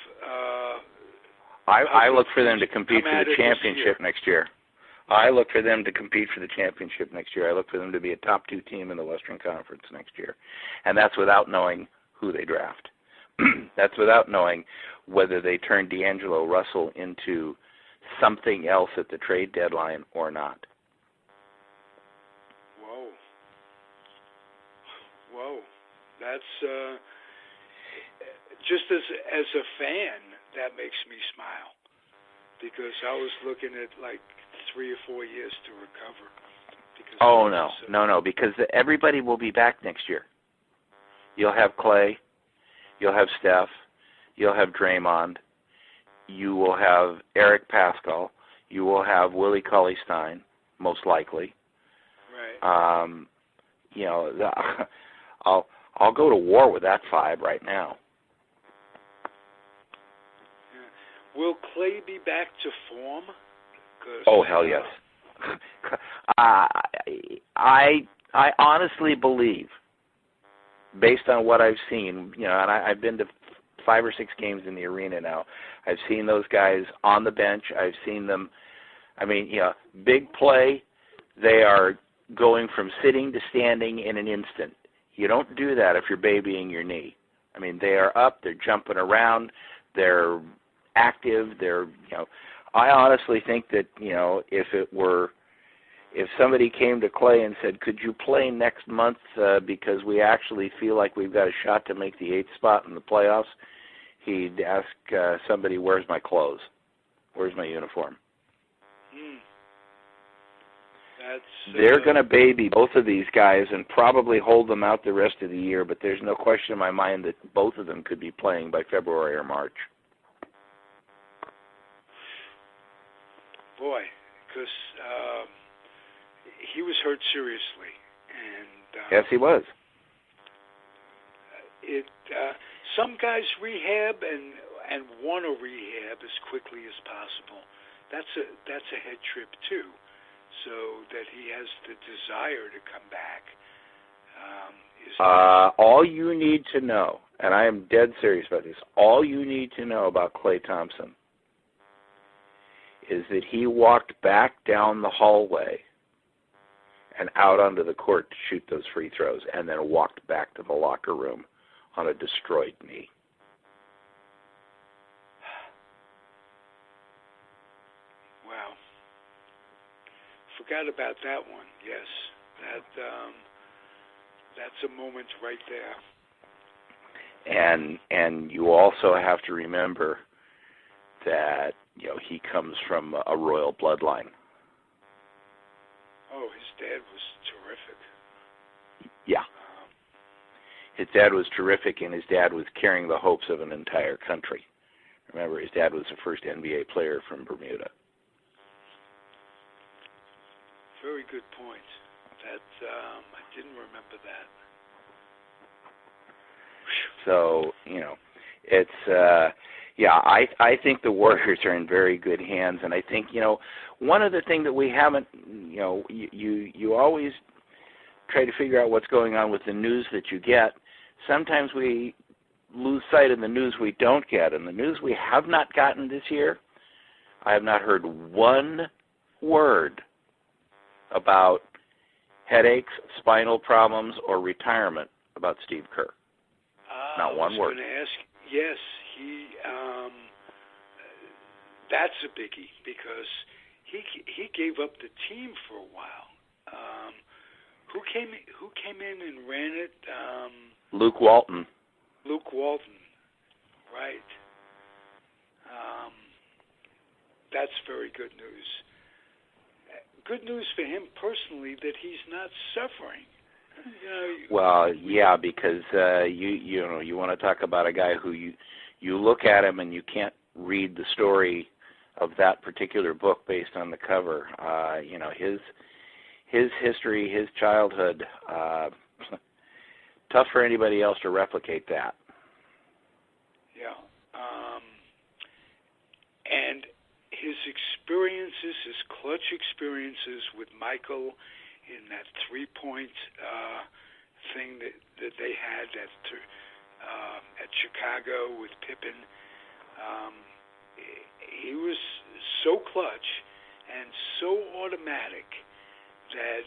I look for them to compete for the championship next year. I look for them to compete for the championship next year. I look for them to be a top 2 team in the Western Conference next year. And that's without knowing who they draft. That's without knowing whether they turn D'Angelo Russell into something else at the trade deadline or not. Whoa. That's just as a fan, that makes me smile, because I was looking at like 3 or 4 years to recover. No, because everybody will be back next year. You'll have Clay, you'll have Steph, you'll have Draymond, you will have Eric Pascal, you will have Willie Cauley-Stein, most likely. Right. I'll go to war with that 5 right now. Yeah. Will Clay be back to form? Oh, hell yes. I honestly believe, based on what I've seen, and I've been to 5 or 6 games in the arena now. I've seen those guys on the bench. I've seen them. Big play. They are going from sitting to standing in an instant. You don't do that if you're babying your knee. They are up. They're jumping around. They're active. I honestly think that, if somebody came to Clay and said, could you play next month because we actually feel like we've got a shot to make the 8th spot in the playoffs, he'd ask somebody, where's my clothes? Where's my uniform? They're going to baby both of these guys and probably hold them out the rest of the year, but there's no question in my mind that both of them could be playing by February or March. Boy, because he was hurt seriously, and yes, he was. Some guys rehab and want to rehab as quickly as possible. That's a head trip too, so that he has the desire to come back. All you need to know, and I am dead serious about this, all you need to know about Klay Thompson is that he walked back down the hallway and out onto the court to shoot those free throws, and then walked back to the locker room on a destroyed knee. Wow. Forgot about that one. Yes. That's a moment right there. And you also have to remember that he comes from a royal bloodline. Oh, his dad was terrific. Yeah. His dad was terrific, and his dad was carrying the hopes of an entire country. Remember, his dad was the first NBA player from Bermuda. Very good point. I didn't remember that. So, it's, I think the Warriors are in very good hands, and I think, one of the things that we haven't, you always try to figure out what's going on with the news that you get. Sometimes we lose sight of the news we don't get, and the news we have not gotten this year, I have not heard one word about headaches, spinal problems, or retirement about Steve Kerr. Not one word. I was going to ask, yes, that's a biggie, because he gave up the team for a while. Who came in and ran it? Luke Walton. Luke Walton, right. That's very good news. Good news for him personally that he's not suffering. Well, yeah, because you want to talk about a guy who you look at him and you can't read the story of that particular book based on the cover. His history, his childhood, tough for anybody else to replicate that. Yeah. And his experiences, his clutch experiences with Michael in that 3-point thing that they had at Chicago with Pippen, he was so clutch, and so automatic that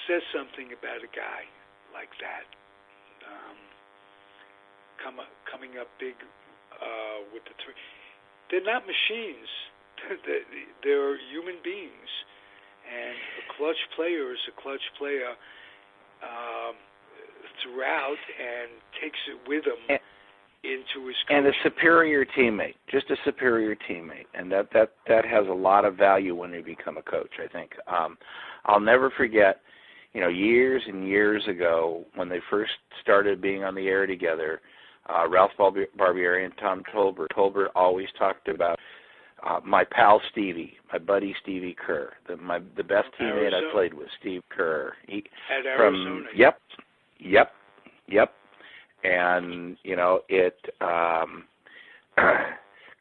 says something about a guy like that. Coming up big with the three. They're not machines. They're human beings. And a clutch player is a clutch player throughout and takes it with him into his coaching. And a superior teammate, just a superior teammate. And that has a lot of value when you become a coach, I think. I'll never forget, years and years ago when they first started being on the air together, Ralph Barbieri and Tom Tolbert. Tolbert always talked about my pal Stevie, my buddy Stevie Kerr. The best teammate I played with, Steve Kerr. At Arizona. Yep. And it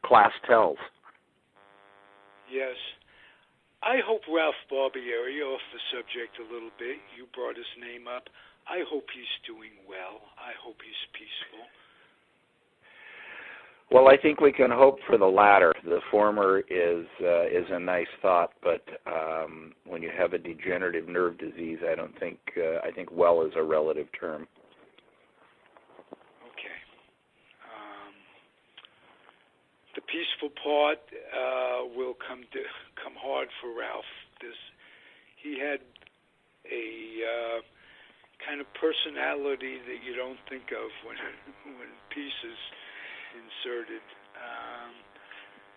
class tells. Yes. I hope Ralph Barbieri, off the subject a little bit, you brought his name up. I hope he's doing well. I hope he's peaceful. Well, I think we can hope for the latter. The former is a nice thought, but when you have a degenerative nerve disease, I think well is a relative term. Okay. The peaceful part will come hard for Ralph. He had a kind of personality that you don't think of when peace is inserted.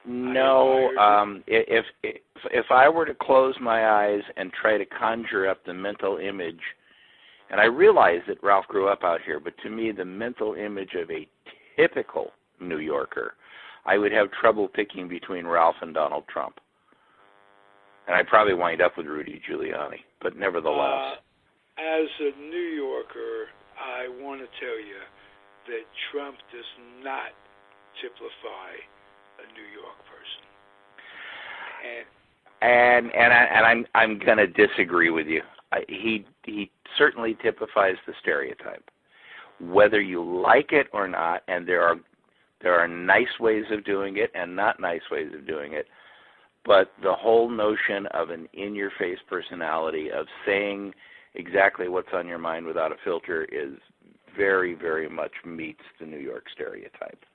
No, if I were to close my eyes and try to conjure up the mental image, and I realize that Ralph grew up out here, but to me the mental image of a typical New Yorker, I would have trouble picking between Ralph and Donald Trump. And I'd probably wind up with Rudy Giuliani, but nevertheless. As a New Yorker, I want to tell you that Trump does not typify a New York person. And I'm going to disagree with you. He certainly typifies the stereotype, whether you like it or not. And there are nice ways of doing it and not nice ways of doing it. But the whole notion of an in-your-face personality, of saying exactly what's on your mind without a filter, is very, very much meets the New York stereotype.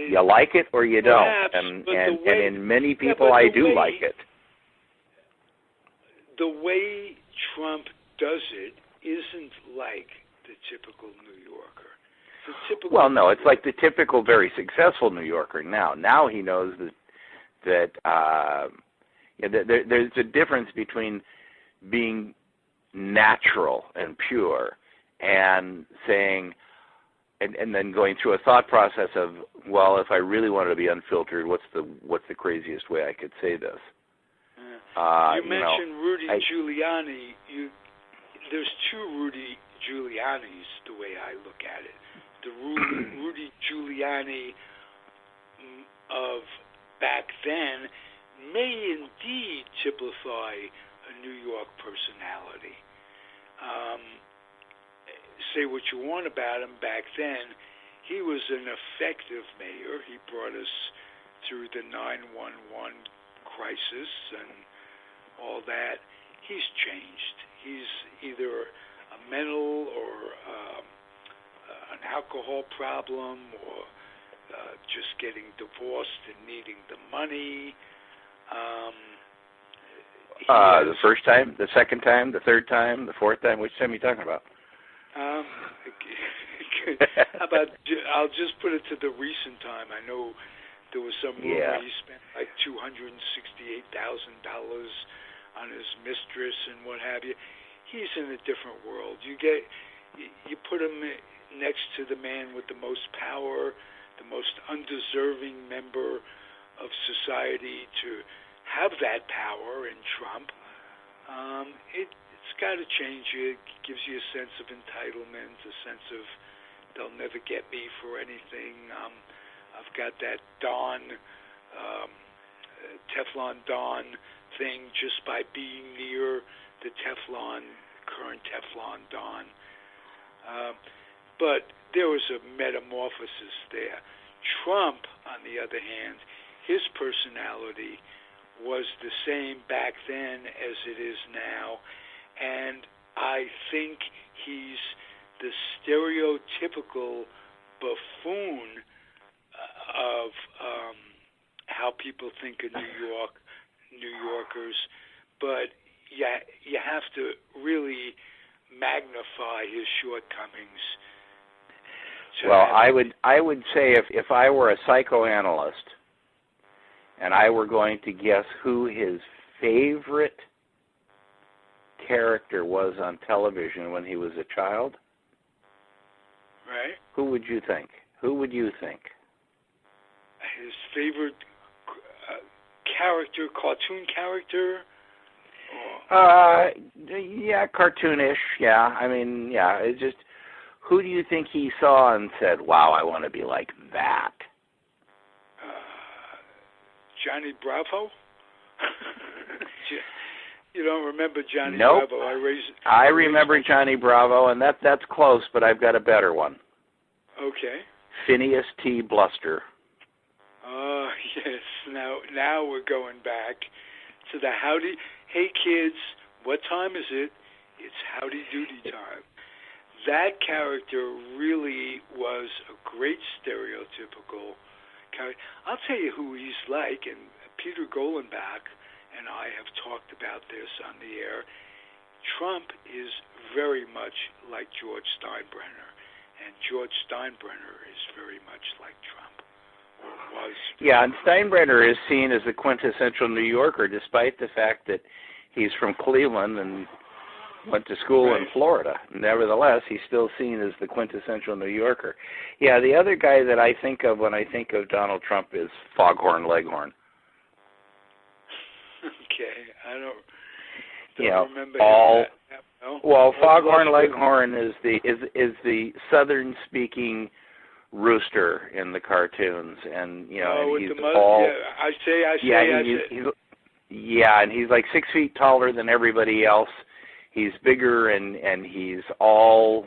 You like it or you perhaps, don't, and in many people I do like it. The way Trump does it isn't like the typical New Yorker. Well, no, it's like the typical very successful New Yorker now. Now he knows that there's a difference between being natural and pure and saying, and then going through a thought process of, well, if I really wanted to be unfiltered, what's the craziest way I could say this? You mentioned Rudy Giuliani. There's two Rudy Giulianis, the way I look at it. The Rudy Giuliani of back then may indeed typify a New York personality. Say what you want about him back then. He was an effective mayor. He brought us through the 9/11 crisis and all that. He's changed. He's either a mental or an alcohol problem, or just getting divorced and needing the money. The first time, the second time, the third time, the fourth time. Which time are you talking about? How about, I'll just put it to the recent time. I know there was some rumor he spent like $268,000 on his mistress and what have you. He's in a different world. You put him next to the man with the most power, the most undeserving member of society to have that power in Trump. It's got to change you. It gives you a sense of entitlement, a sense of they'll never get me for anything. I've got that Teflon Don thing just by being near the current Teflon Don. But there was a metamorphosis there. Trump, on the other hand, his personality was the same back then as it is now, and I think he's the stereotypical buffoon of how people think of New Yorkers, but you have to really magnify his shortcomings. Well, I would say if I were a psychoanalyst and I were going to guess who his favorite character was on television when he was a child, right? Who would you think? Who would you think? His favorite character, cartoon character? Yeah, cartoonish. Yeah, I mean, yeah. It's just, who do you think he saw and said, "Wow, I want to be like that"? Johnny Bravo. You don't remember Johnny Nope. Bravo? I remember Johnny Bravo, and that's close, but I've got a better one. Okay. Phineas T. Bluster. Oh, yes. Now we're going back to the howdy. Hey, kids, what time is it? It's howdy doody time. That character really was a great stereotypical character. I'll tell you who he's like, and Peter Golenbach and I have talked about this on the air. Trump is very much like George Steinbrenner, and George Steinbrenner is very much like Trump. Yeah, and Steinbrenner is seen as the quintessential New Yorker, despite the fact that he's from Cleveland and went to school in Florida. Nevertheless, he's still seen as the quintessential New Yorker. Yeah, the other guy that I think of when I think of Donald Trump is Foghorn Leghorn. Okay, I don't remember all. No? Well, Foghorn Leghorn is the Southern-speaking rooster in the cartoons, and and he's all. And he's like 6 feet taller than everybody else. He's bigger, and he's all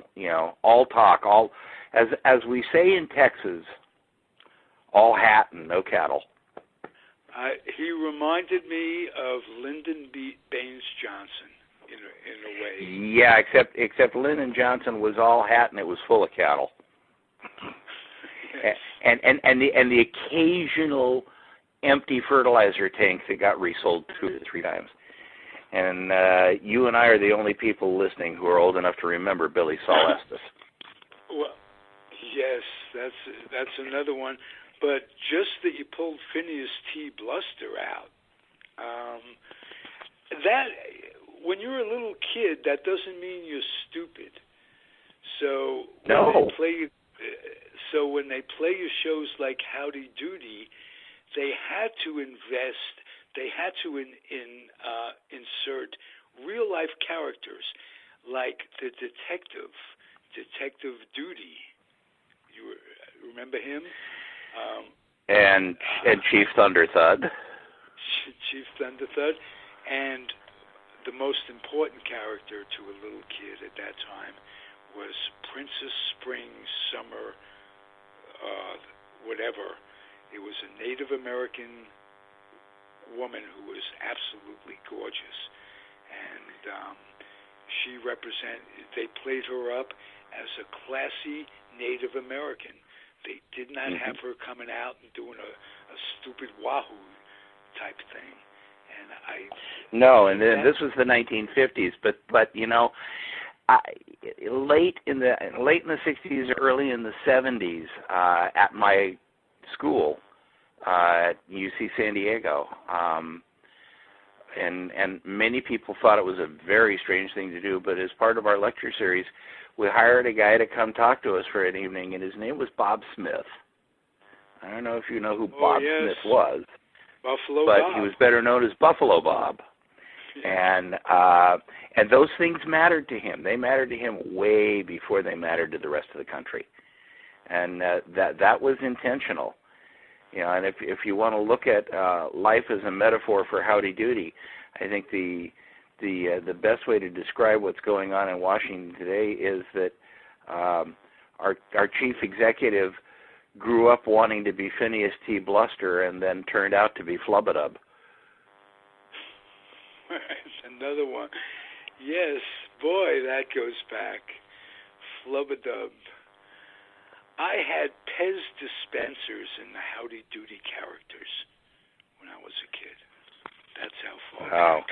all talk, all as we say in Texas, all hat and no cattle. He reminded me of Lyndon Baines Johnson in a way. Yeah, except Lyndon Johnson was all hat and it was full of cattle. and the occasional empty fertilizer tank that got resold 2 to 3 times. And you and I are the only people listening who are old enough to remember Billy Saul Estes. Well, yes, that's another one. But just that you pulled Phineas T. Bluster out, that when you're a little kid, that doesn't mean you're stupid. So when they play your shows like Howdy Doody, they had to invest. They had to insert real life characters like the Detective Doody. You remember him? And Chief Thunderthud. Chief Thunderthud, and the most important character to a little kid at that time was Princess Spring Summer, whatever. It was a Native American woman who was absolutely gorgeous, and they played her up as a classy Native American. They did not have her coming out and doing a stupid wahoo type thing. And this was the 1950s, but late in the 60s, early in the 70s, at my school at UC San Diego, and many people thought it was a very strange thing to do, but as part of our lecture series, we hired a guy to come talk to us for an evening, and his name was Bob Smith. I don't know if you know who Bob Smith was. Buffalo but Bob. He was better known as Buffalo Bob. And those things mattered to him. They mattered to him way before they mattered to the rest of the country. And that was intentional. And if you want to look at life as a metaphor for howdy doody, I think the best way to describe what's going on in Washington today is that our chief executive grew up wanting to be Phineas T. Bluster and then turned out to be Flubadub. Another one. Yes, boy, that goes back. Flubadub. I had Pez dispensers in the Howdy Doody characters when I was a kid. That's how far back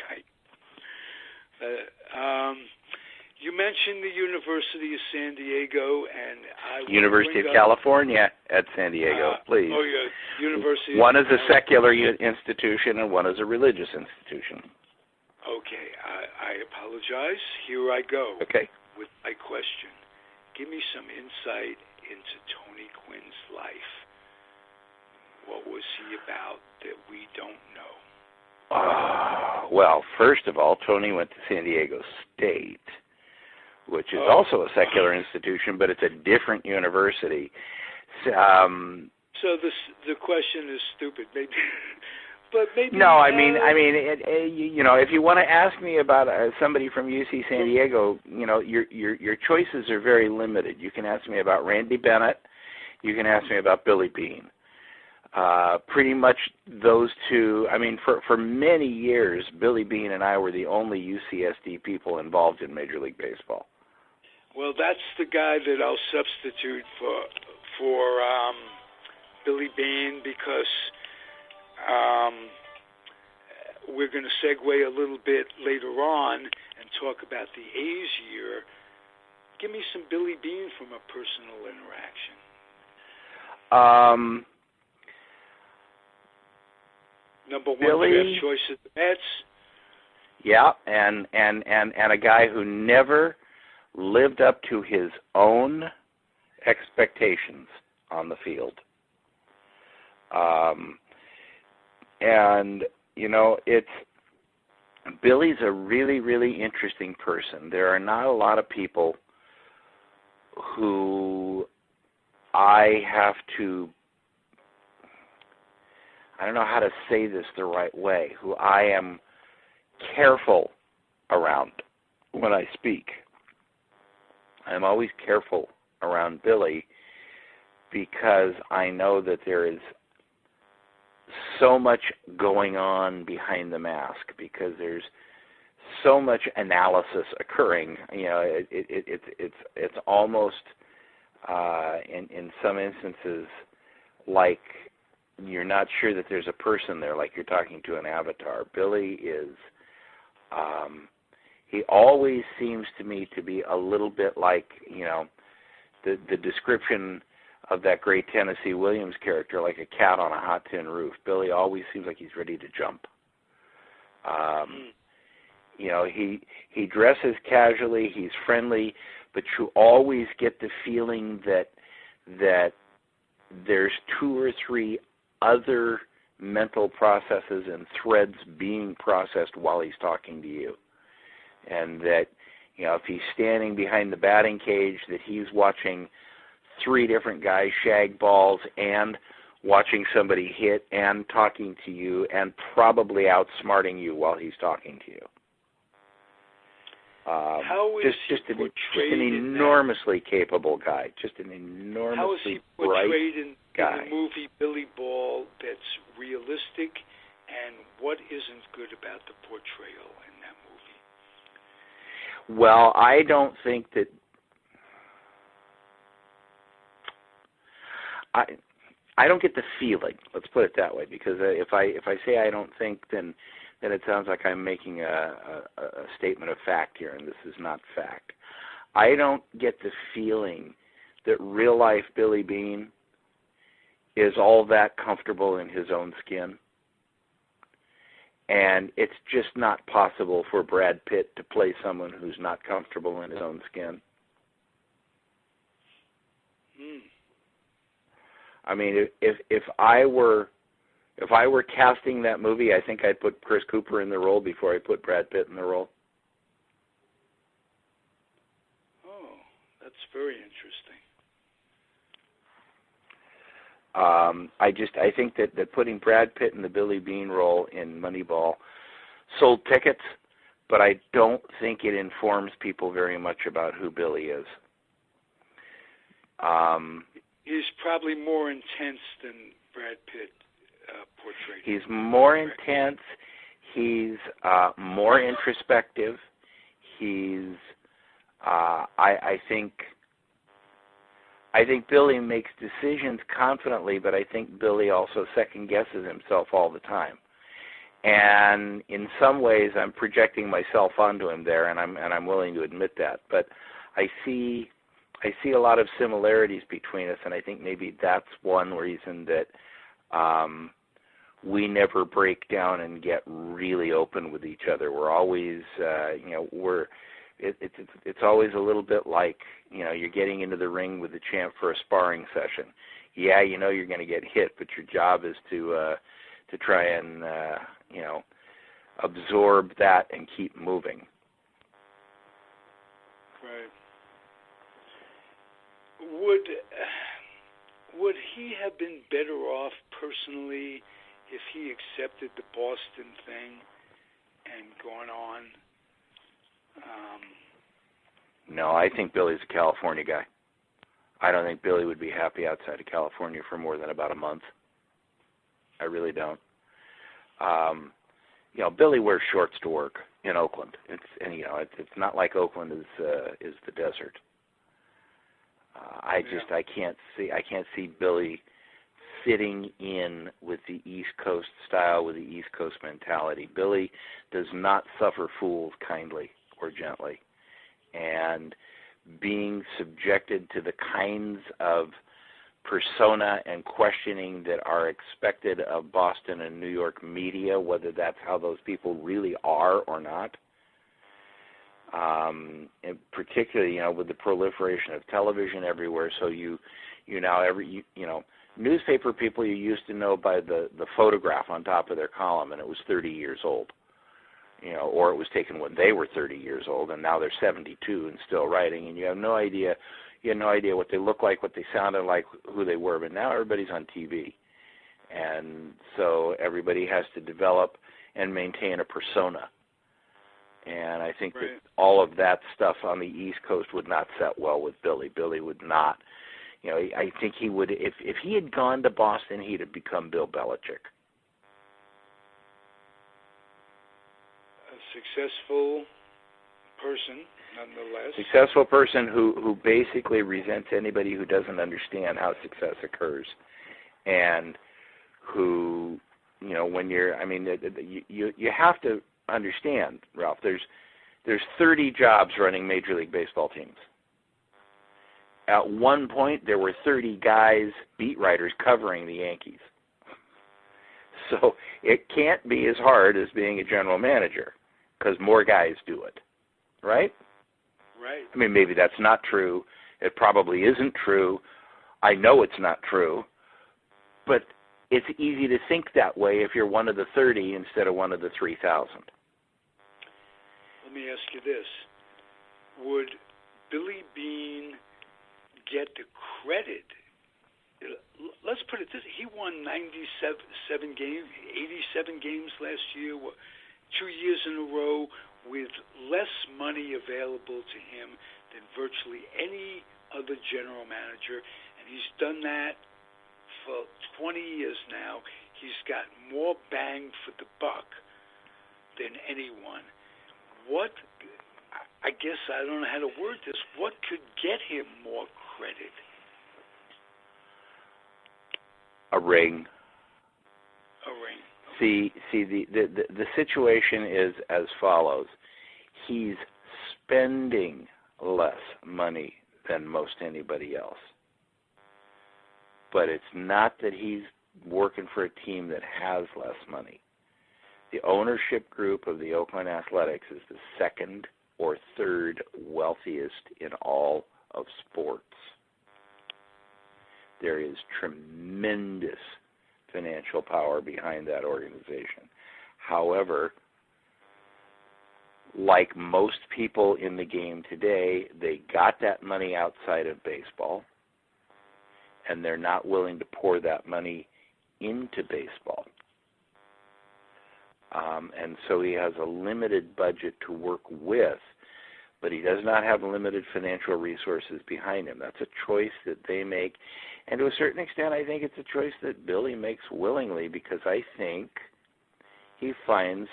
you mentioned the University of San Diego, and University of California at San Diego, please. Oh, yeah, University. One is a secular institution, and one is a religious institution. Okay, I apologize. Here I go. Okay. With my question. Give me some insight into Tony Quinn's life. What was he about that we don't know? Well, first of all, Tony went to San Diego State, which is also a secular institution, but it's a different university. So the question is stupid, maybe. But maybe. No, I mean, if you want to ask me about somebody from UC San Diego, your choices are very limited. You can ask me about Randy Bennett. You can ask me about Billy Beane. Pretty much those two. I mean, for many years, Billy Beane and I were the only UCSD people involved in Major League Baseball. Well, that's the guy that I'll substitute for Billy Beane, because we're going to segue a little bit later on and talk about the A's year. Give me some Billy Beane from a personal interaction. Number one, Billy, draft choice of the Mets. Yeah, and a guy who never lived up to his own expectations on the field. Billy's a really, really interesting person. There are not a lot of people who I don't know how to say this the right way, who I am careful around when I speak. I'm always careful around Billy because I know that there is so much going on behind the mask, because there's so much analysis occurring. It's almost in some instances like you're not sure that there's a person there, like you're talking to an avatar. Billy is, he always seems to me to be a little bit like, the description of that great Tennessee Williams character, like a cat on a hot tin roof. Billy always seems like he's ready to jump. He dresses casually, he's friendly, but you always get the feeling that there's two or three other mental processes and threads being processed while he's talking to you. And that, if he's standing behind the batting cage, that he's watching three different guys shag balls and watching somebody hit and talking to you and probably outsmarting you while he's talking to you. Just an enormously capable guy, just an enormously bright guy. How is he portrayed in the movie Billy Ball that's realistic, and what isn't good about the portrayal in that movie? Well, I don't think that I don't get the feeling. Let's put it that way, because if I say I don't think, then it sounds like I'm making a statement of fact here, and this is not fact. I don't get the feeling that real life Billy Beane is all that comfortable in his own skin. And it's just not possible for Brad Pitt to play someone who's not comfortable in his own skin. I mean, if I were casting that movie, I think I'd put Chris Cooper in the role before I put Brad Pitt in the role. Oh, that's very interesting. I think that putting Brad Pitt in the Billy Beane role in Moneyball sold tickets, but I don't think it informs people very much about who Billy is. He's probably more intense than Brad Pitt portrayed. He's more intense. He's more introspective. He's, I think Billy makes decisions confidently, but I think Billy also second guesses himself all the time. And in some ways, I'm projecting myself onto him there, and I'm willing to admit that. But I see a lot of similarities between us, and I think maybe that's one reason that we never break down and get really open with each other. We're always, it's always a little bit like, you're getting into the ring with the champ for a sparring session. Yeah, you're going to get hit, but your job is to try and absorb that and keep moving. Right. Would he have been better off personally if he accepted the Boston thing and gone on? No, I think Billy's a California guy. I don't think Billy would be happy outside of California for more than about a month. I really don't. Billy wears shorts to work in Oakland. It's not like Oakland is the desert. I can't see Billy fitting in with the East Coast style, with the East Coast mentality. Billy does not suffer fools kindly or gently, and being subjected to the kinds of persona and questioning that are expected of Boston and New York media, whether that's how those people really are or not. And particularly, with the proliferation of television everywhere, so newspaper people you used to know by the photograph on top of their column, and it was 30 years old, or it was taken when they were 30 years old, and now they're 72 and still writing, and you had no idea what they look like, what they sounded like, who they were. But now everybody's on TV, and so everybody has to develop and maintain a persona. And I think that all of that stuff on the East Coast would not set well with Billy. Billy would not. I think he would, if he had gone to Boston, he'd have become Bill Belichick. A successful person, nonetheless. Successful person who basically resents anybody who doesn't understand how success occurs, and who, when you have to understand, Ralph. There's 30 jobs running Major League Baseball teams. At one point, there were 30 guys, beat writers, covering the Yankees. So it can't be as hard as being a general manager, because more guys do it, right? Right. I mean, maybe that's not true. It probably isn't true. I know it's not true. But it's easy to think that way if you're one of the 30 instead of one of the 3,000. Let me ask you this. Would Billy Beane get the credit? Let's put it this: he won 87 games, 87 games last year, 2 years in a row, with less money available to him than virtually any other general manager, and he's done that for 20 years now. He's got more bang for the buck than anyone. I guess I don't know how to word this. What could get him more credit? A ring. A ring. See, the situation is as follows. He's spending less money than most anybody else. But it's not that he's working for a team that has less money. The ownership group of the Oakland Athletics is the second or third wealthiest in all of sports. There is tremendous financial power behind that organization. However, like most people in the game today, they got that money outside of baseball, and they're not willing to pour that money into baseball. And so he has a limited budget to work with, but he does not have limited financial resources behind him. That's a choice that they make. And to a certain extent, I think it's a choice that Billy makes willingly, because I think he finds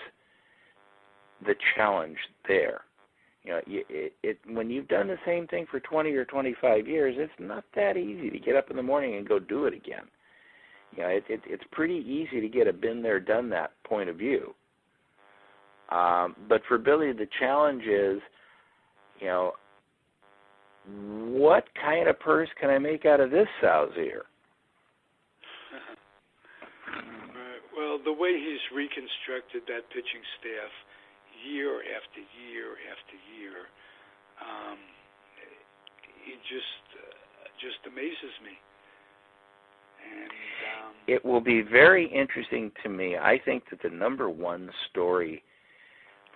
the challenge there. You know, when you've done the same thing for 20 or 25 years, it's not that easy to get up in the morning and go do it again. You know, it's pretty easy to get a been there, done that point of view. But for Billy, the challenge is, you know, what kind of purse can I make out of this sow's ear? Right. Well, the way he's reconstructed that pitching staff year after year after year, it just amazes me. And it will be very interesting to me. I think that the number one story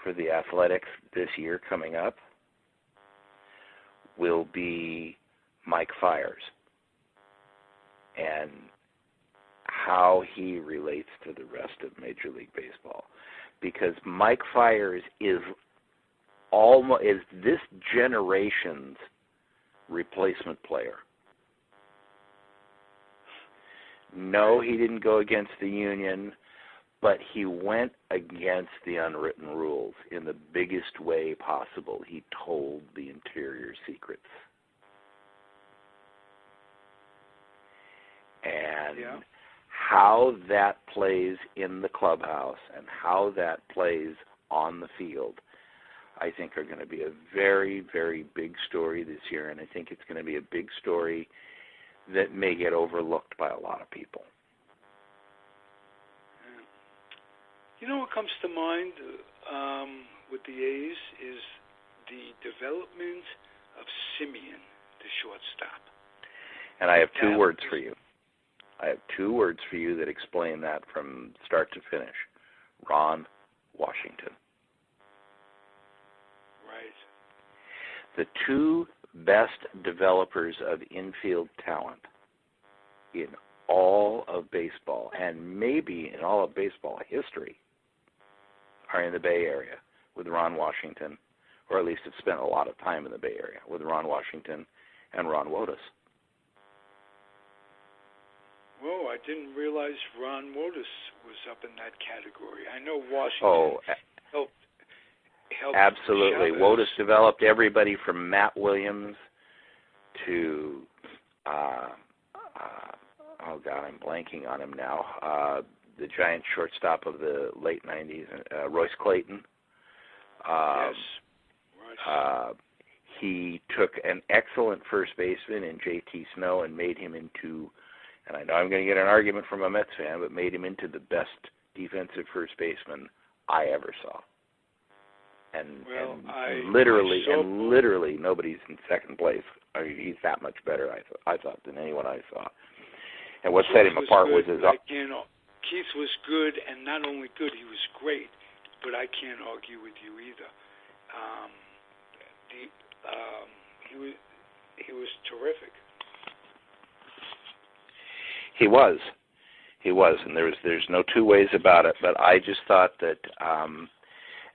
for the Athletics this year coming up will be Mike Fiers and how he relates to the rest of Major League Baseball. Because Mike Fiers is this generation's replacement player. No, he didn't go against the union, but he went against the unwritten rules in the biggest way possible. He told the interior secrets. And how that plays in the clubhouse and how that plays on the field, I think are going to be a very, very big story this year, and I think it's going to be a big story that may get overlooked by a lot of people. You know what comes to mind with the A's is the development of Simeon, the shortstop. And I have two words for you. I have two words for you that explain that from start to finish. Ron Washington. Right. The two best developers of infield talent in all of baseball, and maybe in all of baseball history, are in the Bay Area with Ron Washington, or at least have spent a lot of time in the Bay Area with Ron Washington and Ron Wotus. Whoa, I didn't realize Ron Wotus was up in that category. I know Washington helped. Absolutely. Chavez. Wotus developed everybody from Matt Williams to, oh God, I'm blanking on him now, the giant shortstop of the late 90s, Royce Clayton. Yes. He took an excellent first baseman in J.T. Snow and made him into, and I know I'm going to get an argument from a Mets fan, but made him into the best defensive first baseman I ever saw. Literally nobody's in second place. I mean, he's that much better, I thought, than anyone I saw. And what set him apart was his... Keith was good, and not only good, he was great. But I can't argue with you either. He was terrific. He was, and there's no two ways about it. But I just thought that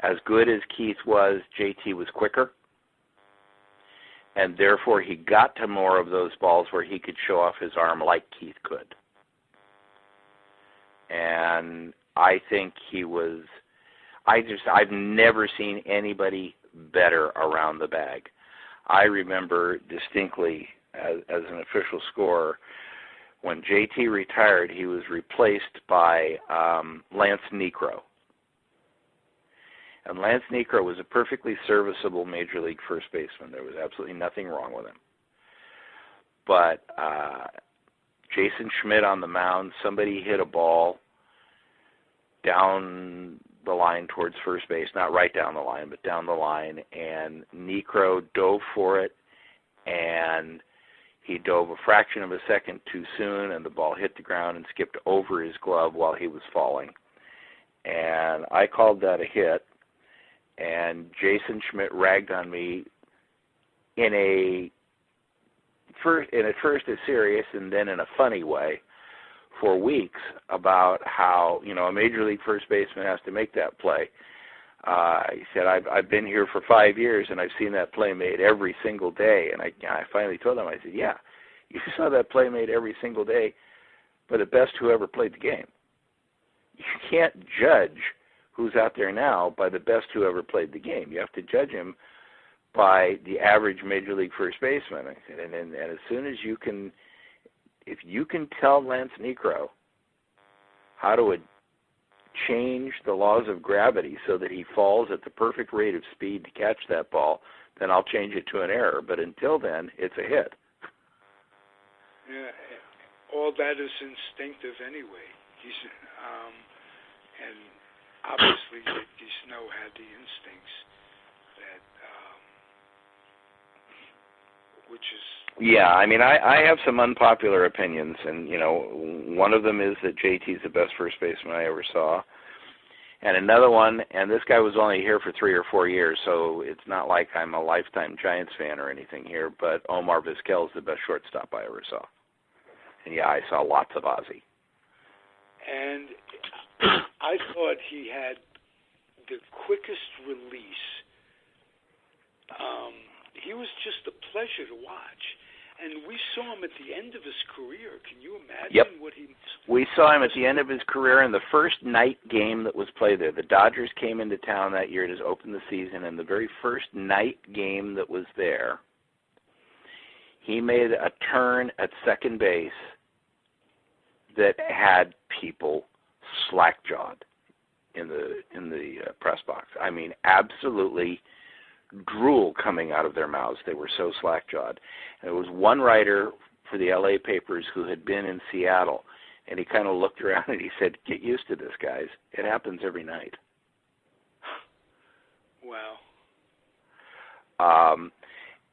as good as Keith was, JT was quicker, and therefore he got to more of those balls where he could show off his arm like Keith could. And I think he was, I've never seen anybody better around the bag. I remember distinctly as an official scorer, when JT retired, he was replaced by Lance Niekro. And Lance Niekro was a perfectly serviceable Major League first baseman. There was absolutely nothing wrong with him. But Jason Schmidt on the mound, somebody hit a ball down the line towards first base, not right down the line, but down the line, and Niekro dove for it, and he dove a fraction of a second too soon, and the ball hit the ground and skipped over his glove while he was falling. And I called that a hit, and Jason Schmidt ragged on me at first a serious and then in a funny way for weeks about how, a Major League first baseman has to make that play. He said, I've been here for 5 years, and I've seen that play made every single day. And I finally told him, I said, yeah, you saw that play made every single day by the best who ever played the game. You can't judge who's out there now by the best who ever played the game. You have to judge him by the average Major League first baseman. I said, and as soon as you can, if you can tell Lance Niekro how to change the laws of gravity so that he falls at the perfect rate of speed to catch that ball, then I'll change it to an error. But until then, it's a hit. Yeah, all that is instinctive anyway. He's and obviously J.T. Snow had the instincts that, which is. Yeah, I mean, I have some unpopular opinions, and, you know, one of them is that JT's the best first baseman I ever saw. And another one, and this guy was only here for 3 or 4 years, so it's not like I'm a lifetime Giants fan or anything here, but Omar Vizquel is the best shortstop I ever saw. And, yeah, I saw lots of Ozzie. And I thought he had the quickest release. He was just a pleasure to watch. And we saw him at the end of his career. Can you imagine what he... We saw him at the end of his career in the first night game that was played there. The Dodgers came into town that year to open the season, and the very first night game that was there, he made a turn at second base that had people slack-jawed in the press box. I mean, absolutely drool coming out of their mouths. They were so slack-jawed. And there was one writer for the LA papers who had been in Seattle, and he kind of looked around and he said, "Get used to this, guys. It happens every night." Wow.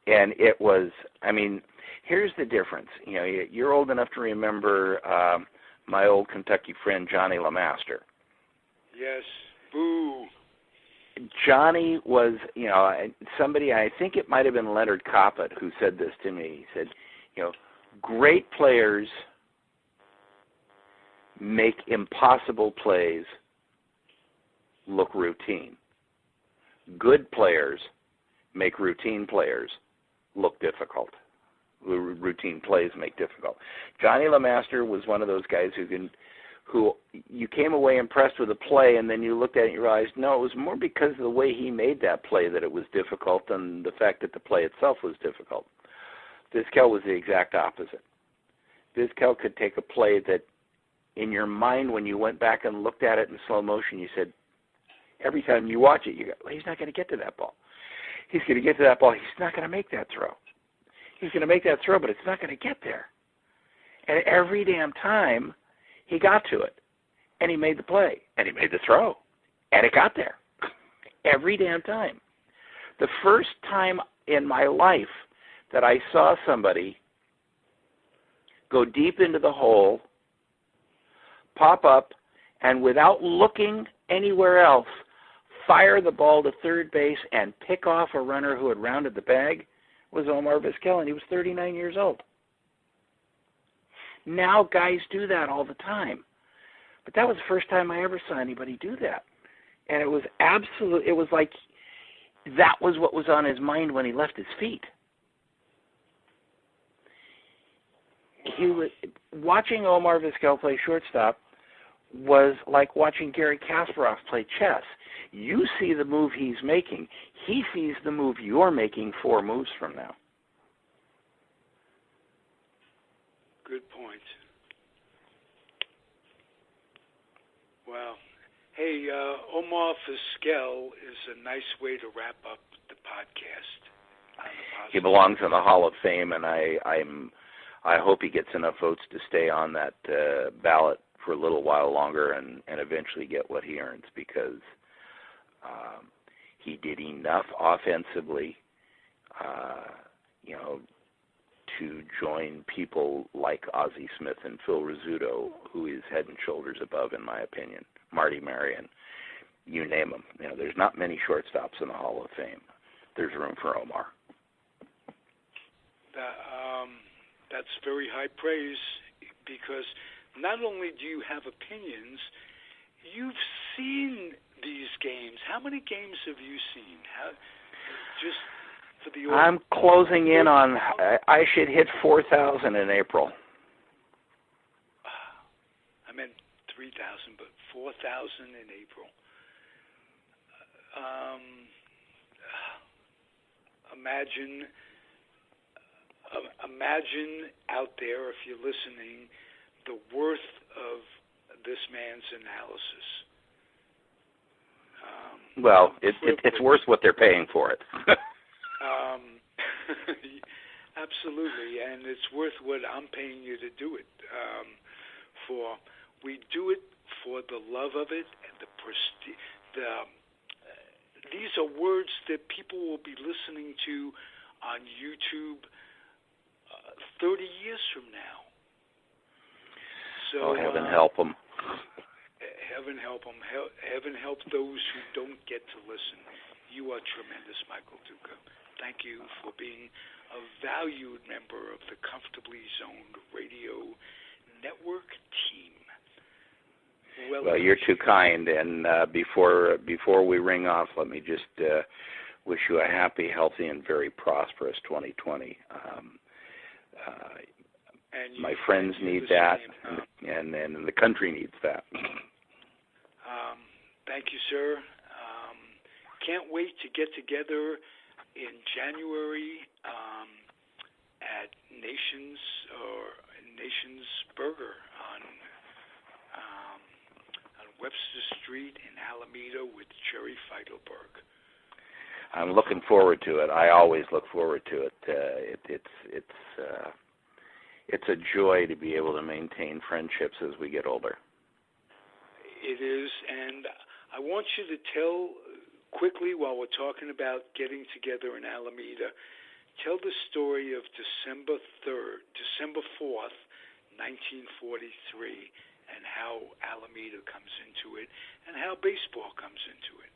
And it was, I mean, here's the difference. You know, you're old enough to remember my old Kentucky friend Johnny LeMaster. Yes. Boo. Johnny was, you know, somebody, I think it might have been Leonard Coppett who said this to me. He said, you know, great players make impossible plays look routine. Good players make routine players look difficult. Routine plays make difficult. Johnny LeMaster was one of those guys who you came away impressed with a play, and then you looked at it and you realized, no, it was more because of the way he made that play that it was difficult than the fact that the play itself was difficult. Vizquel was the exact opposite. Vizquel could take a play that, in your mind, when you went back and looked at it in slow motion, you said, every time you watch it, you go, well, he's not going to get to that ball. He's going to get to that ball. He's not going to make that throw. He's going to make that throw, but it's not going to get there. And every damn time, he got to it, and he made the play, and he made the throw, and it got there every damn time. The first time in my life that I saw somebody go deep into the hole, pop up, and without looking anywhere else, fire the ball to third base and pick off a runner who had rounded the bag was Omar Vizquel, and he was 39 years old. Now guys do that all the time. But that was the first time I ever saw anybody do that. And it was it was like that was what was on his mind when he left his feet. He was watching Omar Vizquel play shortstop was like watching Gary Kasparov play chess. You see the move he's making. He sees the move you're making 4 moves from now. Good point. Wow. Hey, Omar Vizquel is a nice way to wrap up the podcast. He belongs in the Hall of Fame, and I hope he gets enough votes to stay on that ballot for a little while longer and eventually get what he earns, because he did enough offensively, to join people like Ozzie Smith and Phil Rizzuto, who is head and shoulders above, in my opinion. Marty Marion, you name them. You know, there's not many shortstops in the Hall of Fame. There's room for Omar. That's very high praise, because not only do you have opinions, you've seen these games. How many games have you seen? Just for the I'm closing in on. I should hit 4,000 in April. I meant 3,000, but 4,000 in April. Imagine out there, if you're listening, the worth of this man's analysis. Well, it's worth what they're paying for it. Absolutely, and it's worth what I'm paying you to do it for. We do it for the love of it and the prestige. These are words that people will be listening to on YouTube 30 years from now. So, heaven help them. Heaven help them. Heaven help those who don't get to listen. You are tremendous, Michael Duca. Thank you for being a valued member of the Comfortably Zoned Radio Network team. Well, you're too kind. And before we ring off, let me just wish you a happy, healthy, and very prosperous 2020. My friends need that, and the country needs that. Thank you, sir. Can't wait to get together in January at Nations Burger on Webster Street in Alameda with Jerry Feitelberg. I'm looking forward to it. I always look forward to it. It's a joy to be able to maintain friendships as we get older. It is, and I want you to tell quickly, while we're talking about getting together in Alameda, tell the story of December 4th, 1943, and how Alameda comes into it, and how baseball comes into it.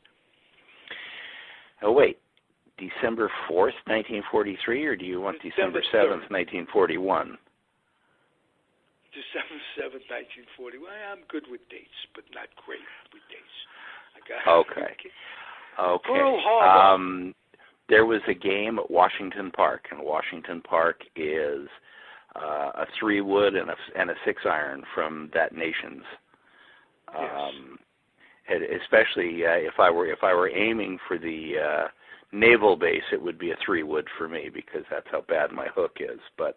Oh, wait. December 4th, 1943, or do you want December 7th, 1941? December 7th, 1940. Well, I'm good with dates, but not great with dates. Okay. Pearl Harbor. There was a game at Washington Park, and Washington Park is a 3-wood and a 6-iron from that nation's. Especially if I were aiming for the naval base, it would be a 3-wood for me because that's how bad my hook is. But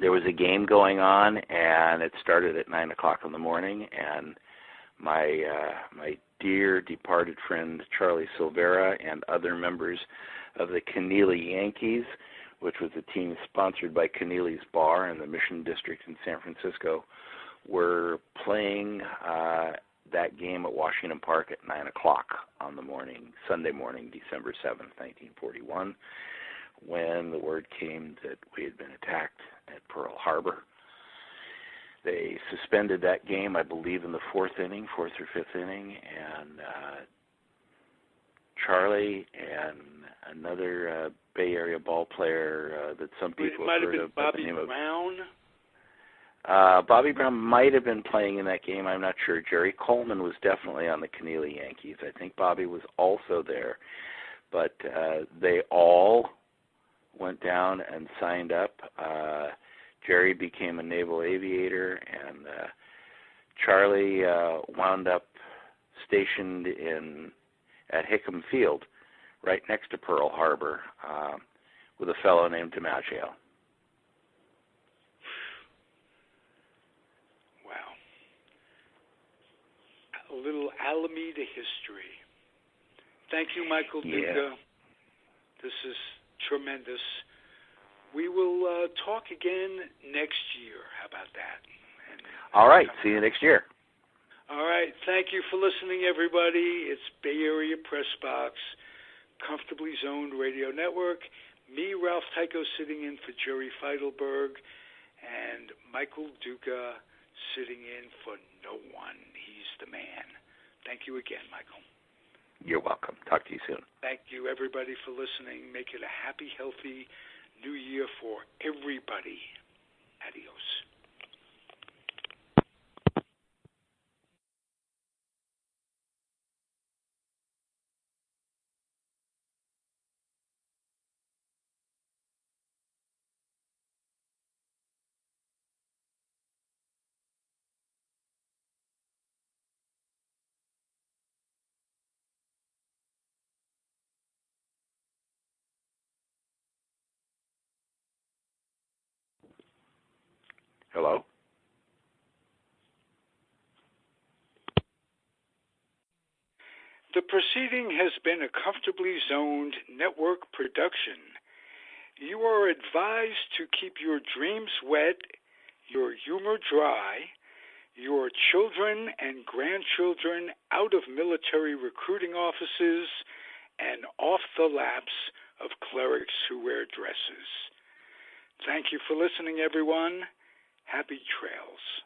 there was a game going on, and it started at 9 o'clock in the morning, and my dear departed friend Charlie Silvera and other members of the Keneally Yankees, which was a team sponsored by Keneally's Bar in the Mission District in San Francisco, were playing that game at Washington Park at 9 o'clock on the morning, Sunday morning, December 7th, 1941, when the word came that we had been attacked at Pearl Harbor. They suspended that game, I believe, in the fourth or fifth inning, and Charlie and another Bay Area ball player that some people have heard of. Bobby Brown? Bobby Brown might have been playing in that game. I'm not sure. Jerry Coleman was definitely on the Keneally Yankees. I think Bobby was also there. But they all went down and signed up. Jerry became a naval aviator, and Charlie wound up stationed at Hickam Field, right next to Pearl Harbor, with a fellow named DiMaggio. Wow. A little Alameda history. Thank you, Michael Duca. This is tremendous. We will talk again next year. How about that? All right. See you next year. All right. Thank you for listening, everybody. It's Bay Area Press Box, Comfortably Zoned Radio Network. Me, Ralph Tyko, sitting in for Jerry Feitelberg, and Michael Duca sitting in for no one. He's the man. Thank you again, Michael. You're welcome. Talk to you soon. Thank you, everybody, for listening. Make it a happy, healthy New Year for everybody. Adios. Hello? The proceeding has been a Comfortably Zoned network production. You are advised to keep your dreams wet, your humor dry, your children and grandchildren out of military recruiting offices and off the laps of clerics who wear dresses. Thank you for listening, everyone. Happy trails.